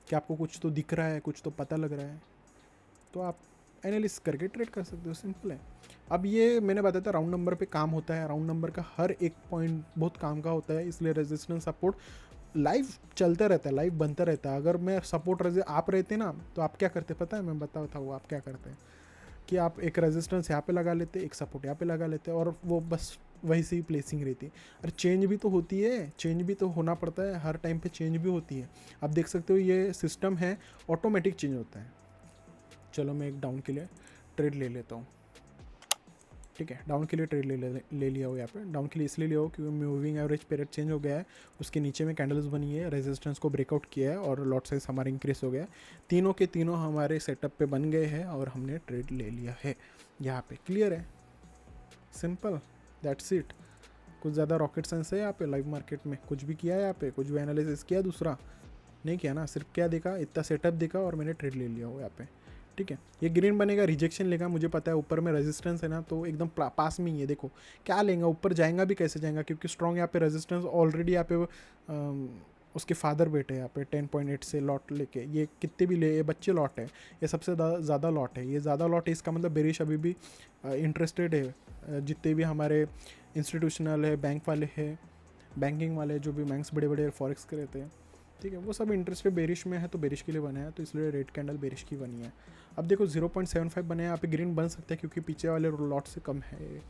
[SPEAKER 1] कि आपको कुछ तो दिख रहा है, कुछ तो पता लग रहा है, तो आप एनालिसिस करके ट्रेड कर सकते हो, सिंपल है। अब ये मैंने बताया था राउंड नंबर पे काम होता है, राउंड नंबर का हर एक पॉइंट बहुत काम का होता है, इसलिए रेजिस्टेंस सपोर्ट लाइव चलता रहता है, लाइव बनता रहता है। अगर मैं सपोर्ट आप रहते ना तो आप क्या करते पता है, मैं बताता हूँ आप क्या करते हैं, कि आप एक रेजिस्टेंस यहाँ पे लगा लेते, एक सपोर्ट यहाँ पे लगा लेते, और वो बस वही से ही प्लेसिंग रहती है। अरे चेंज भी तो होती है, चेंज भी तो होना पड़ता है, हर टाइम पे चेंज भी होती है। आप देख सकते हो ये सिस्टम है, ऑटोमेटिक चेंज होता है। चलो मैं एक डाउन के लिए ट्रेड ले लेता हूँ। ठीक है, डाउन के लिए ट्रेड ले लिया हो यहाँ पे। डाउन के लिए इसलिए लिया हो क्योंकि मूविंग एवरेज पीरियड चेंज हो गया है, उसके नीचे में कैंडल्स बनी है, रेजिस्टेंस को ब्रेकआउट किया है और लॉट साइज हमारा इंक्रीज हो गया है। तीनों के तीनों हमारे सेटअप पे बन गए हैं और हमने ट्रेड ले लिया है यहाँ पे। क्लियर है, सिंपल, दैट्स इट। कुछ ज़्यादा रॉकेट साइंस है यहाँ पे लाइव मार्केट में? कुछ भी किया है यहाँ पे? कुछ भी एनालिसिस किया दूसरा? नहीं किया ना, सिर्फ क्या देखा, इतना सेटअप देखा और मैंने ट्रेड ले लिया हो यहाँ पे। ठीक है, ये ग्रीन बनेगा, रिजेक्शन लेगा, मुझे पता है ऊपर में रेजिस्टेंस है ना, तो एकदम पास में ही है। देखो क्या लेगा, ऊपर जाएगा भी कैसे जाएगा, क्योंकि स्ट्रॉन्ग यहाँ पे रेजिस्टेंस ऑलरेडी यहाँ पे उसके फादर बैठे हैं यहाँ पे 10.8 से लॉट लेके। ये कितने भी ले, ये बच्चे लॉट है, ये सबसे ज़्यादा लॉट है, ये ज़्यादा लॉट है। इसका मतलब बेरिश अभी भी इंटरेस्टेड है। जितने भी हमारे इंस्टीट्यूशनल है, बैंक वाले हैं, बैंकिंग वाले, जो भी बैंक्स बड़े बड़े फॉरेक्स के रहते हैं, ठीक है, वो सब इंटरेस्टेड बेरिश में है, तो बेरिश के लिए बने हैं, तो इसलिए रेड कैंडल बेरिश की बनी है। अब देखो 0.75 बने हैं यहाँ पे, ग्रीन बन सकते हैं क्योंकि पीछे वाले लॉट से कम है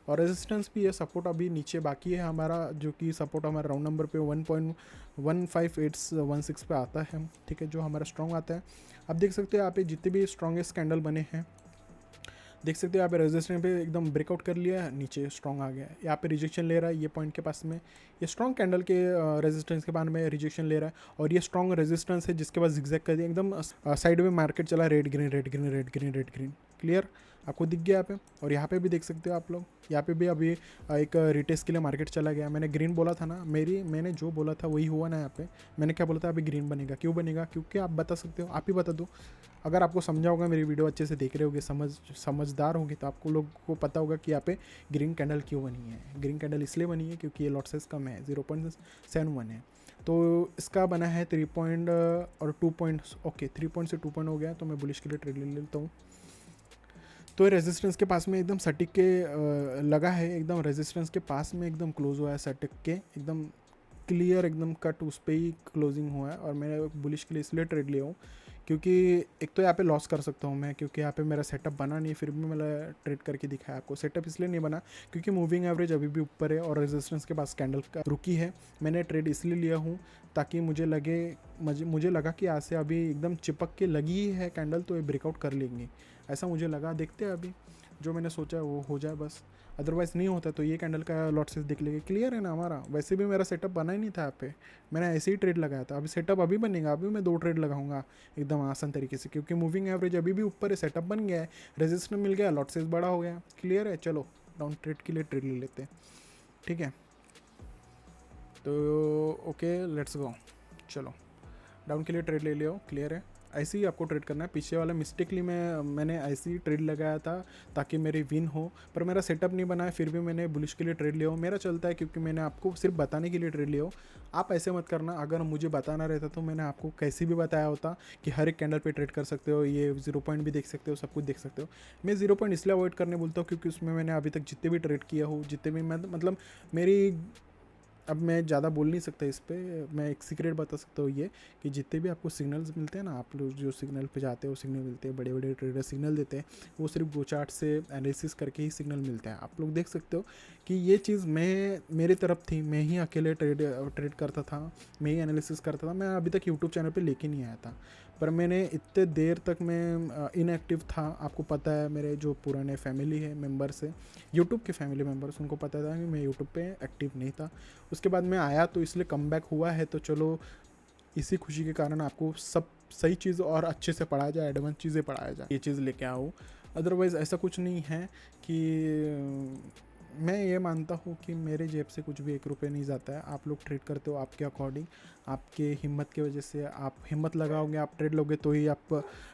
[SPEAKER 1] और रेजिस्टेंस भी है। सपोर्ट अभी नीचे बाकी है हमारा, जो कि सपोर्ट हमारा राउंड नंबर पे 1.15816 पे आता है। ठीक है, जो हमारा स्ट्रॉन्ग आता है। अब देख सकते हो यहाँ पे जितने भी स्ट्रॉन्गेस्ट कैंडल बने हैं, देख सकते हो यहाँ पे रेजिस्टेंस पे एकदम ब्रेकआउट कर लिया है, नीचे स्ट्रॉन्ग आ गया है। यहाँ पे रिजेक्शन ले रहा है ये पॉइंट के पास में, ये स्ट्रॉन्ग कैंडल के रेजिस्टेंस के बाद में रिजेक्शन ले रहा है और ये स्ट्रॉन्ग रेजिस्टेंस है जिसके बाद जिगजैग कर दिया, एकदम साइड में मार्केट चला, red green red green red green red green. Clear, आपको दिख गया यहाँ पे। और यहाँ पे भी देख सकते हो आप लोग, यहाँ पे भी अभी एक रिटेस्ट के लिए मार्केट चला गया। मैंने ग्रीन बोला था ना, मैंने जो बोला था वही हुआ ना यहाँ पे। मैंने क्या बोला था, अभी ग्रीन बनेगा। क्यों बनेगा? क्योंकि आप बता सकते हो, आप ही बता दो। अगर आपको समझा होगा, मेरी वीडियो अच्छे से देख रहे होगे, समझदार होंगे, तो आपको लोग को पता होगा कि यहाँ पे ग्रीन कैंडल क्यों बनी है। ग्रीन कैंडल इसलिए बनी है क्योंकि ये लॉट साइज कम है, 0.71 है, तो इसका बना है 3 पॉइंट और 2 पॉइंट। ओके, 3 पॉइंट से 2 पॉइंट हो गया, तो मैं बुलिश के लिए ट्रेड ले लेता हूँ। तो ये रेजिस्टेंस के पास में एकदम सटिक के लगा है, एकदम रेजिस्टेंस के पास में एकदम क्लोज हुआ है, सटिक के एकदम क्लियर, एकदम कट उस पर ही क्लोजिंग हुआ है। और मैंने बुलिश के लिए इसलिए ट्रेड लिया हूँ क्योंकि एक तो यहाँ पे लॉस कर सकता हूँ मैं, क्योंकि यहाँ पे मेरा सेटअप बना नहीं, फिर भी मैंने ट्रेड करके दिखाया आपको। सेटअप इसलिए नहीं बना क्योंकि मूविंग एवरेज अभी भी ऊपर है और रेजिस्टेंस के पास कैंडल रुकी है। मैंने ट्रेड इसलिए लिया हूँ ताकि मुझे लगा कि आज से अभी एकदम चिपक के लगी ही है कैंडल, तो ये ब्रेकआउट कर लेंगे, ऐसा मुझे लगा। देखते हैं अभी जो मैंने सोचा वो हो जाए बस, अदरवाइज़ नहीं होता तो ये कैंडल का लॉट साइज देख लेंगे। क्लियर है ना हमारा? वैसे भी मेरा सेटअप बना ही नहीं था यहाँ पे, मैंने ऐसे ही ट्रेड लगाया था। अभी सेटअप अभी बनेगा, अभी मैं 2 ट्रेड लगाऊंगा एकदम आसान तरीके से, क्योंकि मूविंग एवरेज अभी भी ऊपर है, सेटअप बन गया है, रेजिस्टेंस मिल गया, लॉट साइज बड़ा हो गया। क्लियर है? चलो डाउन ट्रेड के लिए ट्रेड ले लेते हैं। ठीक है, तो ओके लेट्स गो। चलो डाउन के लिए ट्रेड ले लिया हो। क्लियर है? ऐसे ही आपको ट्रेड करना है। पीछे वाला मिस्टेकली मैंने ऐसे ही ट्रेड लगाया था ताकि मेरी विन हो, पर मेरा सेटअप नहीं बना है, फिर भी मैंने बुलिश के लिए ट्रेड लिया हो। मेरा चलता है क्योंकि मैंने आपको सिर्फ बताने के लिए ट्रेड लिया हो। आप ऐसे मत करना, अगर मुझे बताना रहता तो मैंने आपको कैसे भी बताया होता कि हर एक कैंडल पे ट्रेड कर सकते हो, ये 0 पॉइंट भी देख सकते हो, सब कुछ देख सकते हो। मैं 0 पॉइंट इसलिए अवॉइड करने बोलता हूँ क्योंकि उसमें मैंने अभी तक जितने भी ट्रेड किया हो, जितने भी मतलब मेरी, अब मैं ज़्यादा बोल नहीं सकता इस पर, मैं एक सीक्रेट बता सकता हूँ ये कि जितने भी आपको सिग्नल्स मिलते हैं ना, आप लोग जो सिग्नल पे जाते हो, सिग्नल मिलते हैं, बड़े बड़े ट्रेडर सिग्नल देते हैं, वो सिर्फ गो चार्ट से एनालिसिस करके ही सिग्नल मिलते हैं। आप लोग देख सकते हो कि ये चीज़ मेरी तरफ थी, मैं ही अकेले ट्रेड करता था, मैं ही एनालिसिस करता था। मैं अभी तक यूट्यूब चैनल पर लेके नहीं आया था, पर मैंने इतने देर तक मैं इनएक्टिव था। आपको पता है मेरे जो पुराने फैमिली है मेंबर्स है, यूट्यूब के फैमिली मेंबर्स, उनको पता था कि मैं यूट्यूब पे एक्टिव नहीं था। उसके बाद मैं आया तो इसलिए कमबैक हुआ है, तो चलो इसी खुशी के कारण आपको सब सही चीज़ और अच्छे से पढ़ाया जाए, एडवांस चीज़ें पढ़ाया जाए, ये चीज़ लेके आओ। अदरवाइज़ ऐसा कुछ नहीं है कि मैं ये मानता हूँ कि मेरे जेब से कुछ भी 1 रुपये नहीं जाता है। आप लोग ट्रेड करते हो आपके अकॉर्डिंग, आपके हिम्मत की वजह से, आप हिम्मत लगाओगे, आप ट्रेड लोगे तो ही आप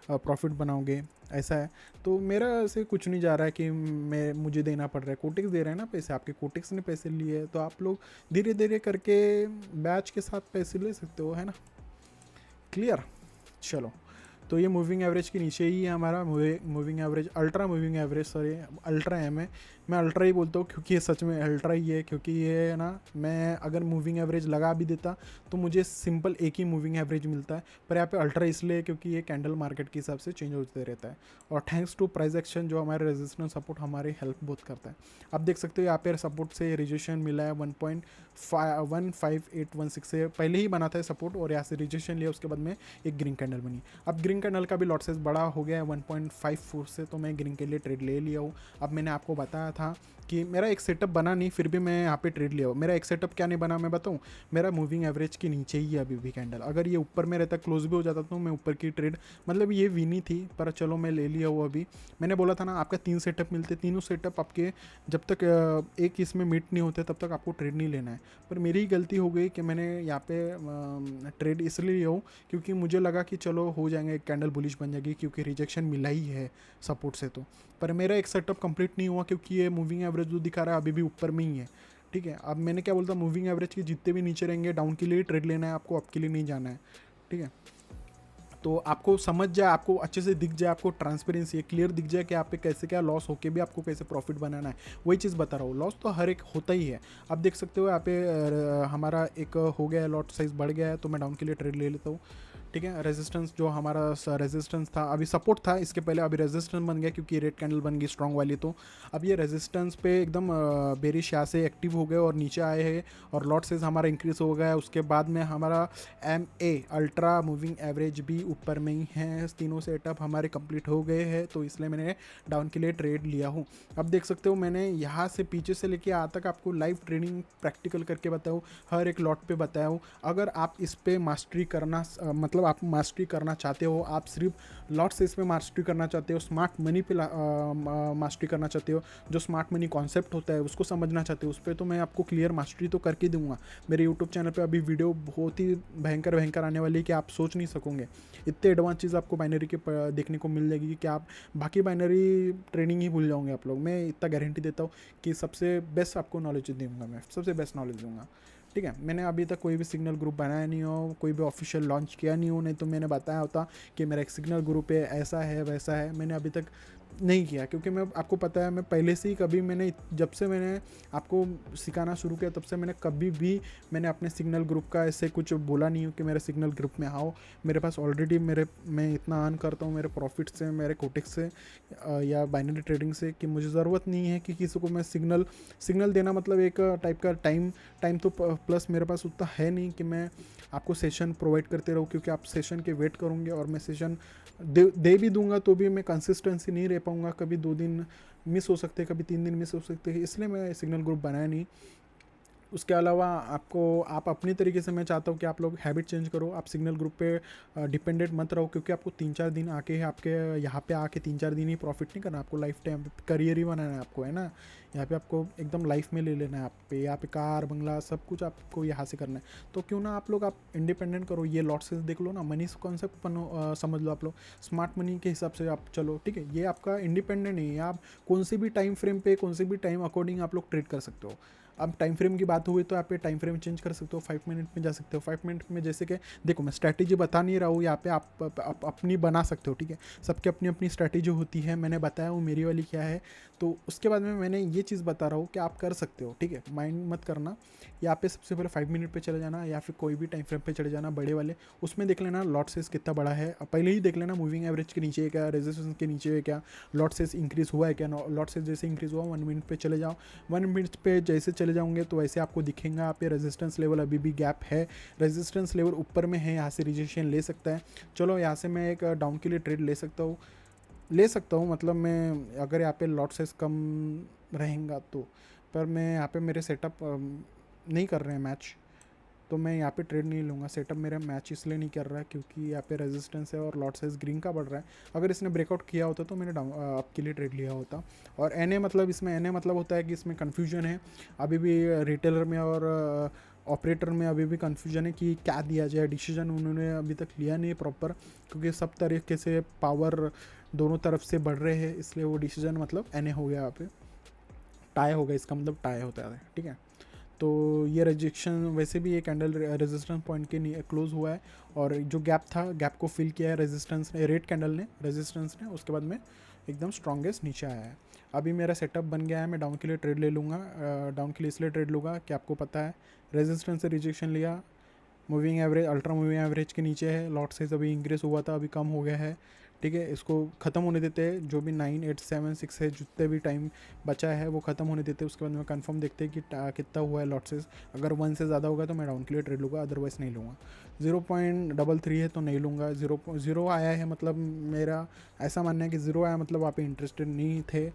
[SPEAKER 1] प्रॉफिट बनाओगे, ऐसा है। तो मेरा ऐसे कुछ नहीं जा रहा है कि मुझे देना पड़ रहा है। कोटिक्स दे रहे हैं ना पैसे, आपके कोटिक्स ने पैसे लिए हैं, तो आप लोग धीरे धीरे करके बैच के साथ पैसे ले सकते हो, है ना? क्लियर? चलो, तो ये मूविंग एवरेज के नीचे ही है हमारा moving average, ultra moving average, sorry ultra है, मैं अल्ट्रा ही बोलता हूँ क्योंकि ये सच में अल्ट्रा ही है। क्योंकि ये है ना, मैं अगर मूविंग एवरेज लगा भी देता तो मुझे सिंपल एक ही मूविंग एवरेज मिलता है, पर यहाँ पे अल्ट्रा इसलिए क्योंकि ये कैंडल मार्केट के हिसाब से चेंज होते रहता है। और थैंक्स टू प्राइस एक्शन जो हमारे रेजिस्टेंस सपोर्ट हमारी हेल्प बहुत करता है। आप देख सकते हो यहाँ पे सपोर्ट से रिजेक्शन मिला है 1.15816 से पहले ही बना था सपोर्ट, और यहाँ से रिजेक्शन लिया, उसके बाद में एक ग्रीन कैंडल बनी। अब ग्रीन कैंडल का भी लॉट साइज बड़ा हो गया है 1.54 से, तो मैं ग्रीन के लिए ट्रेड ले लिया हूँ। अब मैंने आपको बताया बताया था कि मेरा एक सेटअप बना नहीं, फिर भी मैं यहाँ पे ट्रेड लिया हूँ। मेरा एक सेटअप क्या नहीं बना मैं बताऊँ, मेरा मूविंग एवरेज के नीचे ही है अभी भी कैंडल। अगर ये ऊपर में रहता, क्लोज भी हो जाता तो मैं ऊपर की ट्रेड, मतलब ये विनी थी, पर चलो मैं ले लिया हूँ अभी। मैंने बोला था ना आपका 3 सेटअप मिलते, तीनों सेटअप आपके जब तक एक इसमें मीट नहीं होते तब तक आपको ट्रेड नहीं लेना है। पर मेरी ही गलती हो गई कि मैंने यहाँ पे ट्रेड इसलिए लिया हूँ क्योंकि मुझे लगा कि चलो हो जाएंगे, एक कैंडल बुलिश बन जाएगी क्योंकि रिजेक्शन मिला ही है सपोर्ट से। तो पर मेरा एक सेटअप कंप्लीट नहीं हुआ क्योंकि ये मूविंग एवरेज जो दिखा रहा है अभी भी ऊपर में ही है। ठीक है, अब मैंने क्या बोलता, मूविंग एवरेज के जितने भी नीचे रहेंगे डाउन के लिए ट्रेड लेना है आपको, अप के लिए नहीं जाना है। ठीक है, तो आपको समझ जाए, आपको अच्छे से दिख जाए, आपको ट्रांसपेरेंसी क्लियर दिख जाए कि आप पे कैसे क्या लॉस होके भी आपको कैसे प्रॉफिट बनाना है, वही चीज़ बता रहा हूँ। लॉस तो हर एक होता ही है। आप देख सकते हो यहाँ पे हमारा एक हो गया है, लॉट साइज बढ़ गया है, तो मैं डाउन के लिए ट्रेड ले लेता हूँ। ठीक है, रेजिस्टेंस जो हमारा रेजिस्टेंस था, अभी सपोर्ट था इसके पहले, अभी रेजिस्टेंस बन गया क्योंकि रेड कैंडल बन गई स्ट्रॉन्ग वाली। तो अब ये रेजिस्टेंस पे एकदम बेरिश यहाँ से एक्टिव हो गए और नीचे आए हैं, और लॉट साइज हमारा इंक्रीज हो गया है। उसके बाद में हमारा MA अल्ट्रा मूविंग एवरेज भी ऊपर में ही है। तीनों सेटअप हमारे कंप्लीट हो गए हैं, तो इसलिए मैंने डाउन के लिए ट्रेड लिया हूँ। अब देख सकते हो मैंने यहाँ से पीछे से लेके आज तक आपको लाइव ट्रेडिंग प्रैक्टिकल करके बताऊँ, हर एक लॉट पे बताया हूँ। अगर आप इस पे मास्टरी करना मतलब आप मास्टरी करना चाहते हो, आप सिर्फ लॉट से इसमें मास्टरी करना चाहते हो, स्मार्ट मनी पे मास्टरी करना चाहते हो, जो स्मार्ट मनी कॉन्सेप्ट होता है उसको समझना चाहते हो, उस पर तो मैं आपको क्लियर मास्टरी तो करके दूंगा। मेरे यूट्यूब चैनल पे अभी वीडियो बहुत ही भयंकर भयंकर आने वाली है कि आप सोच नहीं सकोगे। इतने एडवांस चीज़ आपको बाइनरी के देखने को मिल जाएगी कि आप बाकी बाइनरी ट्रेडिंग ही भूल जाओगे आप लोग। मैं इतना गारंटी देता हूँ कि सबसे बेस्ट आपको नॉलेज दूंगा, मैं सबसे बेस्ट नॉलेज दूंगा। ठीक है, मैंने अभी तक कोई भी सिग्नल ग्रुप बनाया नहीं हो, कोई भी ऑफिशियल लॉन्च किया नहीं हो, नहीं तो मैंने बताया होता कि मेरा एक सिग्नल ग्रुप है, ऐसा है वैसा है। मैंने अभी तक नहीं किया क्योंकि मैं आपको पता है, मैं पहले से ही कभी मैंने जब से मैंने आपको सिखाना शुरू किया तब से मैंने कभी भी मैंने अपने सिग्नल ग्रुप का ऐसे कुछ बोला नहीं हो कि मेरे सिग्नल ग्रुप में आओ। मेरे पास ऑलरेडी मैं इतना अर्न करता हूँ मेरे प्रॉफिट से, मेरे कोटेक्स से या बाइनरी ट्रेडिंग से, कि मुझे ज़रूरत नहीं है कि किसी को मैं सिग्नल देना। मतलब एक टाइप का टाइम तो प्लस मेरे पास उतना है नहीं कि मैं आपको सेशन प्रोवाइड करते रहूँ, क्योंकि आप सेशन के वेट करोगे और मैं सेशन दे भी दूंगा तो भी मैं कंसिस्टेंसी नहीं रह पाऊँगा। कभी 2 दिन मिस हो सकते हैं, कभी 3 दिन मिस हो सकते हैं, इसलिए मैं सिग्नल ग्रुप बनाया नहीं। उसके अलावा आप अपनी तरीके से, मैं चाहता हूँ कि आप लोग हैबिट चेंज करो, आप सिग्नल ग्रुप पे डिपेंडेंट मत रहो, क्योंकि आपको 3-4 दिन आपके यहाँ पे आके 3-4 दिन ही प्रॉफिट नहीं करना, आपको लाइफ टाइम करियर ही बनाना है आपको, है ना। यहाँ पे आपको एकदम लाइफ में ले लेना है, आप पे यहाँ पे कार बंगला सब कुछ आपको यहाँ से करना है। तो क्यों ना आप इंडिपेंडेंट करो। ये लॉट्स देख लो ना, मनी कॉन्सेप्ट समझ लो आप लोग, स्मार्ट मनी के हिसाब से आप चलो। ठीक है, ये आपका इंडिपेंडेंट है, आप कौन से भी टाइम फ्रेम पे, कौन से भी टाइम अकॉर्डिंग आप लोग ट्रेड कर सकते हो। अब टाइम फ्रेम की बात हुई तो आप ये टाइम फ्रेम चेंज कर सकते हो, 5 मिनट में जा सकते हो। 5 मिनट में जैसे कि देखो, मैं स्ट्रैटेजी बता नहीं रहा हूँ यहाँ पे, आप अपनी बना सकते हो। ठीक है, सबकी अपनी अपनी स्ट्रैटेजी होती है, मैंने बताया हूँ मेरी वाली क्या है। तो उसके बाद में मैंने ये चीज़ बता रहा हूँ कि आप कर सकते हो। ठीक है, माइंड मत करना। यहाँ पे सबसे पहले 5 मिनट पे चले जाना, या फिर कोई भी टाइम फ्रेम पे चले जाना बड़े वाले, उसमें देख लेना लॉट साइज कितना बड़ा है। पहले ही देख लेना मूविंग एवरेज के नीचे है क्या, रेजिस्टेंस के नीचे है क्या, लॉट साइज इंक्रीज हुआ है क्या। लॉट साइज जैसे इंक्रीज हुआ 1 मिनट पे चले जाओ। 1 मिनट पे जैसे चले जाओगे तो वैसे आपको दिखेगा यहाँ पे रेजिस्टेंस लेवल अभी भी गैप है, रेजिस्टेंस लेवल ऊपर में है, यहाँ से रिजेक्शन ले सकता है। चलो यहाँ से मैं एक डाउन के लिए ट्रेड ले सकता हूँ, मतलब मैं अगर यहाँ पे लॉट साइज कम रहेगा तो। पर मैं यहाँ पे मेरे सेटअप नहीं कर रहे हैं मैच, तो मैं यहाँ पे ट्रेड नहीं लूँगा। सेटअप मेरा मैच इसलिए नहीं कर रहा है क्योंकि यहाँ पे रेजिस्टेंस है और लॉट साइज ग्रीन का बढ़ रहा है। अगर इसने ब्रेकआउट किया होता तो मैंने अप के लिए ट्रेड लिया होता। और एन ए मतलब, इसमें एन ए मतलब होता है कि इसमें कन्फ्यूजन है अभी भी रिटेलर में और ऑपरेटर में अभी भी कन्फ्यूजन है कि क्या दिया जाए। डिसीजन उन्होंने अभी तक लिया नहीं प्रॉपर, क्योंकि सब तरीके से पावर दोनों तरफ से बढ़ रहे हैं, इसलिए वो डिसीजन मतलब एन ए हो गया, यहाँ पे टाई हो गया, इसका मतलब टाई होता है। ठीक है, तो ये रिजेक्शन वैसे भी ये कैंडल रेजिस्टेंस पॉइंट के क्लोज हुआ है, और जो गैप था गैप को फिल किया है रेजिस्टेंस ने, रेड कैंडल ने, रेजिस्टेंस ने, उसके बाद में एकदम स्ट्रॉन्गेस्ट नीचे आया है। अभी मेरा सेटअप बन गया है, मैं डाउन के लिए ट्रेड ले लूँगा। डाउन के लिए इसलिए ट्रेड लूँगा कि आपको पता है रेजिस्टेंस से रिजेक्शन लिया, moving average ultra moving average के नीचे है, लॉट साइज अभी इंक्रीज हुआ था, अभी कम हो गया है। ठीक है, इसको ख़त्म होने देते हैं, जो भी 9, 8, 7, 6 है, जितने भी टाइम बचा है वो ख़त्म होने देते हैं। उसके बाद में कंफर्म देखते हैं कि कितना हुआ है लॉट साइज। अगर 1 से ज़्यादा होगा तो मैं डाउन के लिए ट्रेड लूँगा, अदरवाइज़ नहीं लूँगा। 0.33 है तो नहीं लूँगा। 0 आया है मतलब मेरा ऐसा मानना है कि 0 आया मतलब आप इंटरेस्टेड नहीं थे,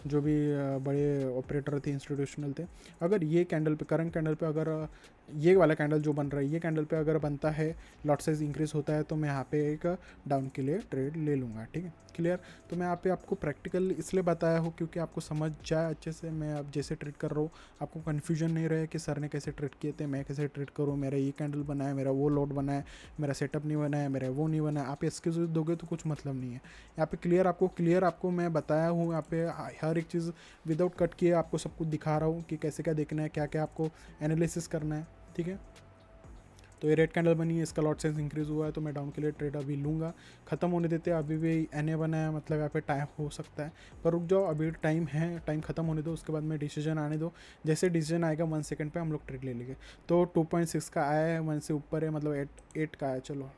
[SPEAKER 1] जो भी बड़े ऑपरेटर थे, इंस्टीट्यूशनल थे। अगर ये कैंडल पे, करंट कैंडल पे अगर ये वाला कैंडल जो बन रहा है, ये कैंडल पे अगर बनता है, लॉट साइज इंक्रीज होता है, तो मैं यहाँ पे एक डाउन के लिए ट्रेड ले लूँगा। ठीक है, क्लियर। तो मैं यहाँ पे आपको प्रैक्टिकल इसलिए बताया हूँ क्योंकि आपको समझ जाए अच्छे से। मैं अब जैसे ट्रेड कर रहा हूँ, आपको कन्फ्यूजन नहीं रहे कि सर ने कैसे ट्रेड किए थे, मैं कैसे ट्रेड करूँ, मेरा ये कैंडल बना है, मेरा वो लॉट बना है, मेरा सेटअप नहीं बना है, मेरा वो नहीं बना है। आप एक्सक्यूज दोगे तो कुछ मतलब नहीं है। यहाँ पे क्लियर आपको मैं बताया हूँ। यहाँ पे हर एक चीज़ विदाउट कट किए आपको सब कुछ दिखा रहा हूँ कि कैसे क्या देखना है, क्या क्या आपको एनालिसिस करना है। ठीक है, तो ये रेड कैंडल बनी है, इसका लॉट साइज इंक्रीज हुआ है, तो मैं डाउन के लिए ट्रेड अभी लूँगा। ख़त्म होने देते हैं, अभी भी एनए बना है, मतलब यहाँ पे टाइम हो सकता है, पर रुक जाओ, अभी टाइम है, टाइम ख़त्म होने दो, उसके बाद में डिसीजन आने दो। जैसे डिसीजन आएगा 1 सेकंड पे हम लोग ट्रेड ले लेंगे। तो 2.6 का आया है, 1 से ऊपर है, मतलब 8 का है। चलो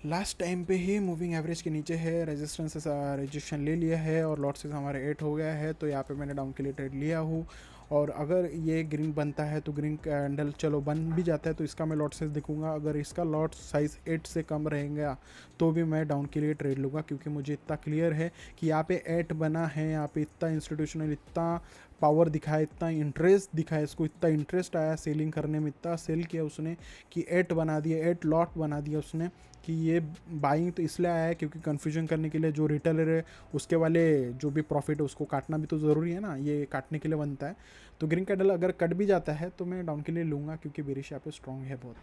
[SPEAKER 1] लास्ट टाइम पे ही मूविंग एवरेज के नीचे है, रेजिस्टेंस से रजिस्ट्रेशन ले लिया है और लॉट साइज हमारे 8 हो गया है। तो यहाँ पे मैंने डाउन के लिए ट्रेड लिया हूँ। और अगर ये ग्रीन बनता है तो ग्रीन कैंडल चलो बन भी जाता है तो इसका मैं लॉट साइज देखूंगा। अगर इसका लॉट साइज 8 से कम रहेगा तो भी मैं डाउन के लिए ट्रेड लूँगा, क्योंकि मुझे इतना क्लियर है कि यहाँ पे 8 बना है, यहाँ पे इतना इंस्टीट्यूशनल, इतना पावर दिखाया, इतना इंटरेस्ट दिखाया, इसको इतना इंटरेस्ट आया सेलिंग करने में, इतना सेल किया उसने कि 8 बना दिया, 8 लॉट बना दिया उसने। कि ये बाइंग तो इसलिए आया है क्योंकि कन्फ्यूजन करने के लिए जो रिटेलर है उसके वाले जो भी प्रॉफिट है उसको काटना भी तो ज़रूरी है ना, ये काटने के लिए बनता है। तो ग्रीन कैंडल अगर कट भी जाता है तो मैं डाउन के लिए लूँगा, क्योंकि बेरिश यहाँ पे स्ट्रॉन्ग है बहुत।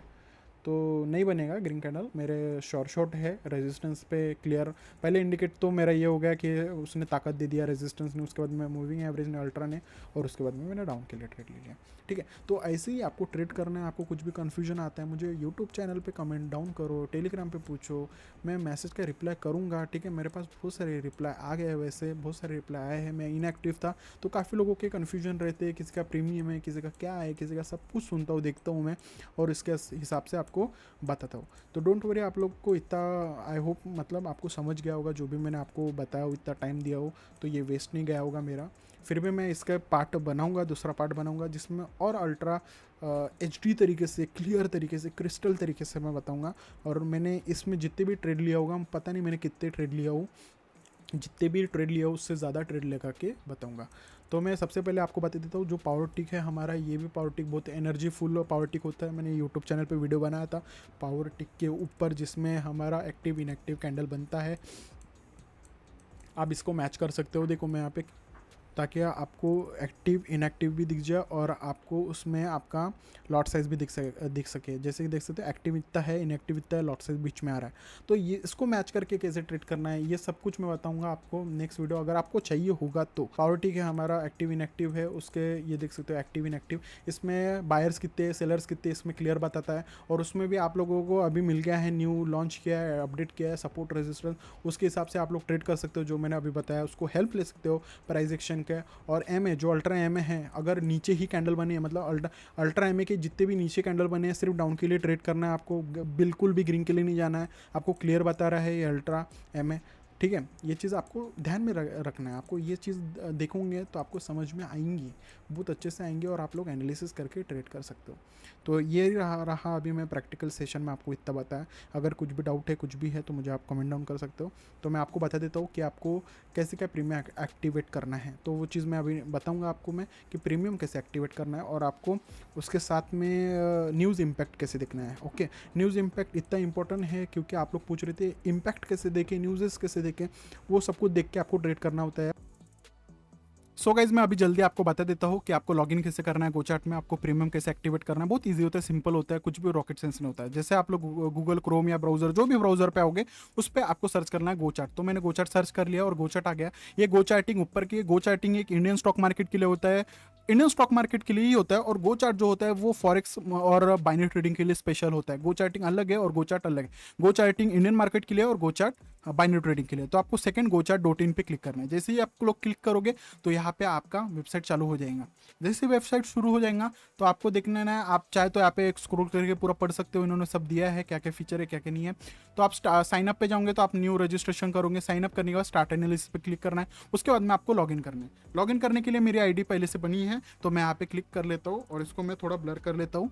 [SPEAKER 1] तो नहीं बनेगा ग्रीन कैंडल, मेरे शॉर्ट है रेजिस्टेंस पे क्लियर। पहले इंडिकेट तो मेरा ये हो गया कि उसने ताकत दे दिया रेजिस्टेंस ने, उसके बाद में मूविंग एवरेज ने, अल्ट्रा ने, और उसके बाद में मैंने डाउन के लिए ट्रेड ले लिया। ठीक है, तो ऐसे ही आपको ट्रेड करना है। आपको कुछ भी कन्फ्यूजन आता है मुझे यूट्यूब चैनल पे कमेंट डाउन करो, टेलीग्राम पे पूछो, मैं मैसेज का रिप्लाई करूँगा। ठीक है, मेरे पास बहुत सारे रिप्लाई आ गए हैं, वैसे बहुत सारे रिप्लाई आए हैं। मैं इनएक्टिव था तो काफ़ी लोगों के कन्फ्यूजन रहते हैं, किसी का प्रीमियम है, किसी का क्या है, किसी का सब कुछ सुनता हूँ, देखता हूँ मैं, और इसके हिसाब से आपको बताता हूँ। तो डोंट वरी, आप लोग को इतना आई होप मतलब आपको समझ गया होगा, जो भी मैंने आपको बताया हो, इतना टाइम दिया हो तो ये वेस्ट नहीं गया होगा मेरा। फिर भी मैं इसका पार्ट बनाऊंगा, दूसरा पार्ट बनाऊंगा जिसमें और अल्ट्रा HD तरीके से, क्लियर तरीके से, क्रिस्टल तरीके से मैं बताऊंगा। और मैंने इसमें जितने भी ट्रेड लिया होगा, पता नहीं मैंने कितने ट्रेड लिया हो, जितने भी ट्रेड लिया उससे ज़्यादा ट्रेड लगा के बताऊंगा। तो मैं सबसे पहले आपको बता देता हूँ, जो पावर टिक है हमारा, ये भी पावर टिक बहुत एनर्जी फुल पावर टिक होता है। मैंने यूट्यूब चैनल पे वीडियो बनाया था पावर टिक के ऊपर, जिसमें हमारा एक्टिव इनएक्टिव कैंडल बनता है। आप इसको मैच कर सकते हो, देखो मैं यहाँ पे, ताकि आपको एक्टिव इनएक्टिव भी दिख जाए और आपको उसमें आपका लॉट साइज भी दिख सके। जैसे कि देख सकते हो एक्टिव इतना है, इनएक्टिव इतना है, लॉट साइज बीच में आ रहा है। तो ये इसको मैच करके कैसे ट्रेड करना है ये सब कुछ मैं बताऊंगा आपको नेक्स्ट वीडियो, अगर आपको चाहिए होगा तो। पावर टिक है हमारा, एक्टिव इनएक्टिव है उसके, ये देख सकते हो एक्टिव इनएक्टिव, इसमें बायर्स कितने, सेलर्स कितने, इसमें क्लियर बताता है। और उसमें भी आप लोगों को अभी मिल गया है, न्यू लॉन्च किया है, अपडेट किया है सपोर्ट रेजिस्टेंस, उसके हिसाब से आप लोग ट्रेड कर सकते हो। जो मैंने अभी बताया उसको हेल्प ले सकते हो प्राइस एक्शन के। और एम ए, जो अल्ट्रा एम ए है, अगर नीचे ही कैंडल बने हैं, मतलब अल्ट्रा एम ए के जितने भी नीचे कैंडल बने हैं, सिर्फ डाउन के लिए ट्रेड करना है आपको, बिल्कुल भी ग्रीन के लिए नहीं जाना है। आपको क्लियर बता रहा है ये अल्ट्रा एम ए। ठीक है, ये चीज़ आपको ध्यान में रखना है। आपको ये चीज़ देखोगे तो आपको समझ में आएंगी, बहुत अच्छे से आएंगे, और आप लोग एनालिसिस करके ट्रेड कर सकते हो। तो ये रहा अभी मैं प्रैक्टिकल सेशन में आपको इतना बताया। अगर कुछ भी डाउट है, कुछ भी है, तो मुझे आप कमेंट डाउन कर सकते हो। तो मैं आपको बता देता हूँ कि आपको कैसे क्या प्रीमियम एक्टिवेट करना है। तो वो चीज़ मैं अभी बताऊँगा आपको मैं, कि प्रीमियम कैसे एक्टिवेट करना है, और आपको उसके साथ में न्यूज़ इम्पैक्ट कैसे देखना है। ओके, न्यूज़ इम्पैक्ट इतना इंपॉर्टेंट है क्योंकि आप लोग पूछ रहे थे इम्पैक्ट कैसे देखें, न्यूज़ कैसे देखें, वो सब कुछ देख के आपको ट्रेड करना होता है। सो गाइज, मैं अभी जल्दी आपको बता देता हूँ कि आपको लॉगिन कैसे करना है गोचार्ट में, आपको प्रीमियम कैसे एक्टिवेट करना है। बहुत इजी होता है, सिंपल होता है, कुछ भी रॉकेट साइंस नहीं होता है। जैसे आप लोग गूगल क्रोम या ब्राउजर, जो भी ब्राउजर पे आओगे, उस पर आपको सर्च करना है गोचार्ट। तो मैंने गोचार्ट सर्च कर लिया और गोचार्ट आ गया। ये गोचार्टिंग ऊपर की, गोचार्टिंग एक इंडियन स्टॉक मार्केट के लिए होता है, इंडियन स्टॉक मार्केट के लिए ही होता है। और गो चार्ट जो होता है वो फॉरेक्स और बाइनरी ट्रेडिंग के लिए स्पेशल होता है। गो चार्टिंग अलग है और गो चार्ट अलग है। गो चार्टिंग इंडियन मार्केट के लिए और गो चार्ट बाइनरी ट्रेडिंग के लिए। तो आपको सेकंड gochart.in पे क्लिक करना है। जैसे ही आप लोग क्लिक करोगे तो यहाँ पे आपका वेबसाइट चालू हो जाएगा। जैसे वेबसाइट शुरू हो जाएगा तो आपको देखना है, आप चाहे तो यहाँ पे स्क्रॉल करके पूरा पढ़ सकते हो, इन्होंने सब दिया है क्या क्या फीचर है, क्या क्या नहीं है। तो आप साइन अप पे जाओगे तो आप न्यू रजिस्ट्रेशन करोगे। साइन अप करने के बाद स्टार्ट एनालिसिस पे क्लिक करना है। उसके बाद में आपको लॉगिन करना है। लॉगिन करने के लिए मेरी आईडी पहले से बनी है, तो मैं यहाँ पे क्लिक कर लेता हूँ और इसको मैं थोड़ा ब्लर कर लेता हूँ।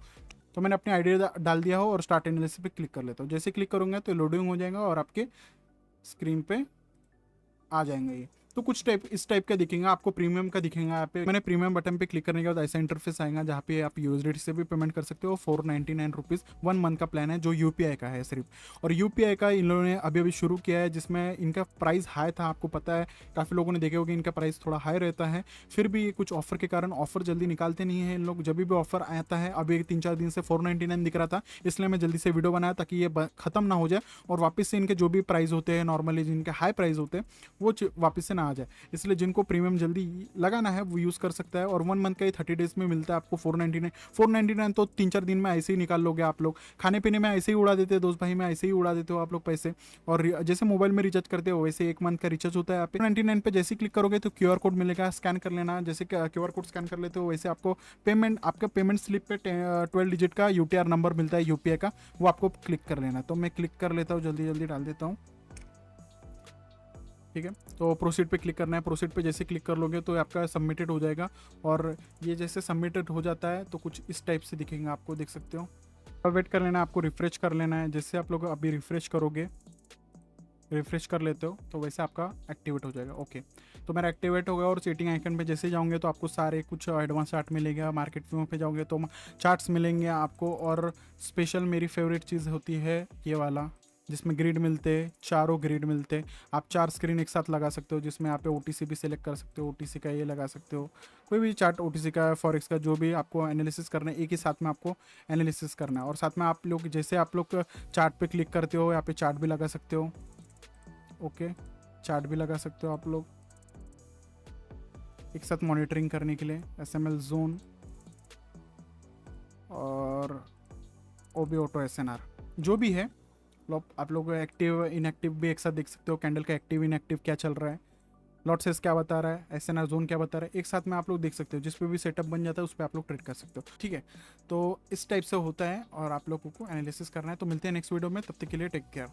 [SPEAKER 1] तो मैंने अपनी आईडी डाल दिया हो और स्टार्ट एनालिसिस पे क्लिक कर लेता हूँ। जैसे क्लिक करूँगा तो लोडिंग हो जाएगा और आपके स्क्रीन पे आ जाएंगे ये। तो कुछ टाइप इस टाइप का दिखेगा आपको, प्रीमियम का दिखेगा यहाँ पे। मैंने प्रीमियम बटन पे क्लिक करने के बाद ऐसा इंटरफेस आएगा जहाँ पे आप यूएसडीटी से भी पेमेंट कर सकते हो। 499 रुपीज़ 1 मंथ का प्लान है जो यूपीआई का है सिर्फ। और यूपीआई का इन लोगों ने अभी अभी शुरू किया है, जिसमें इनका प्राइस हाई था, आपको पता है काफ़ी लोगों ने देखे होगा इनका प्राइस थोड़ा हाई रहता है। फिर भी कुछ ऑफर के कारण ऑफर जल्दी निकालते नहीं है इन लोग। जब भी ऑफर आता है, अभी 3-4 दिन से 499 दिख रहा था, इसलिए मैं जल्दी से वीडियो बनाया ताकि ये खत्म ना हो जाए और वापस से इनके जो भी प्राइस होते हैं नॉर्मली जिनके हाई प्राइस होते हैं वो वापस से ना आ जाए। इसलिए जिनको प्रीमियम जल्दी लगाना है वो यूज़ कर सकता है। और 1 मंथ का ही 30 डेज में मिलता है आपको 499 तो 3-4 दिन में ऐसे ही निकाल लोगे आप लोग। खाने पीने में ऐसे ही उड़ा देते हैं दोस्त भाई में, ऐसे ही उड़ा देते हो आप लोग पैसे। और जैसे मोबाइल में रिचार्ज करते हो वैसे 1 मंथ का रिचार्ज होता है। आप 99 पे जैसे क्लिक करोगे तो QR कोड मिलेगा, स्कैन कर लेना। जैसे QR कोड स्कैन कर लेते हो वैसे आपको पेमेंट, आपका पेमेंट स्लिप पे 12 डिजिट का UTR नंबर मिलता है यूपीआई का, वो आपको क्लिक कर लेना। तो मैं क्लिक कर लेता हूँ, जल्दी जल्दी डाल देता हूँ। ठीक है, तो प्रोसीड पे क्लिक करना है। प्रोसीड पे जैसे क्लिक कर लोगे तो आपका सबमिटेड हो जाएगा। और ये जैसे सबमिटेड हो जाता है तो कुछ इस टाइप से दिखेंगे आपको, देख सकते हो। और वेट कर लेना है, आपको रिफ्रेश कर लेना है। जैसे आप लोग अभी रिफ्रेश करोगे, रिफ्रेश कर लेते हो तो वैसे आपका एक्टिवेट हो जाएगा। ओके, तो मेरा एक्टिवेट हो गया। और सेटिंग आइकन पे जैसे जाओगे तो आपको सारे कुछ एडवांस चार्ट मिलेगा। मार्केट व्यू पे जाओगे तो चार्ट्स मिलेंगे आपको। और स्पेशल मेरी फेवरेट चीज़ होती है ये वाला, जिसमें ग्रिड मिलते, चारों ग्रिड मिलते। आप 4 स्क्रीन एक साथ लगा सकते हो, जिसमें आप OTC भी सिलेक्ट कर सकते हो। OTC का ये लगा सकते हो, कोई भी चार्ट OTC का, फॉरेक्स का, जो भी आपको एनालिसिस करना है एक ही साथ में आपको एनालिसिस करना है। और साथ में आप लोग जैसे आप लोग चार्ट पे क्लिक करते हो यहाँ पे चार्ट भी लगा सकते हो। ओके, चार्ट भी लगा सकते हो आप लोग एक साथ मॉनिटरिंग करने के लिए। SML जोन और OB ऑटो SNR जो भी है, आप लोग एक्टिव इनएक्टिव भी एक साथ देख सकते हो। कैंडल का एक्टिव इनएक्टिव क्या चल रहा है, लॉट साइज क्या बता रहा है, SNR जोन क्या बता रहा है, एक साथ में आप लोग देख सकते हो। जिस पे भी सेटअप बन जाता है उस पर आप लोग ट्रेड कर सकते हो। ठीक है, तो इस टाइप से होता है और आप लोगों को एनालिसिस करना है। तो मिलते हैं नेक्स्ट वीडियो में, तब तक के लिए टेक केयर।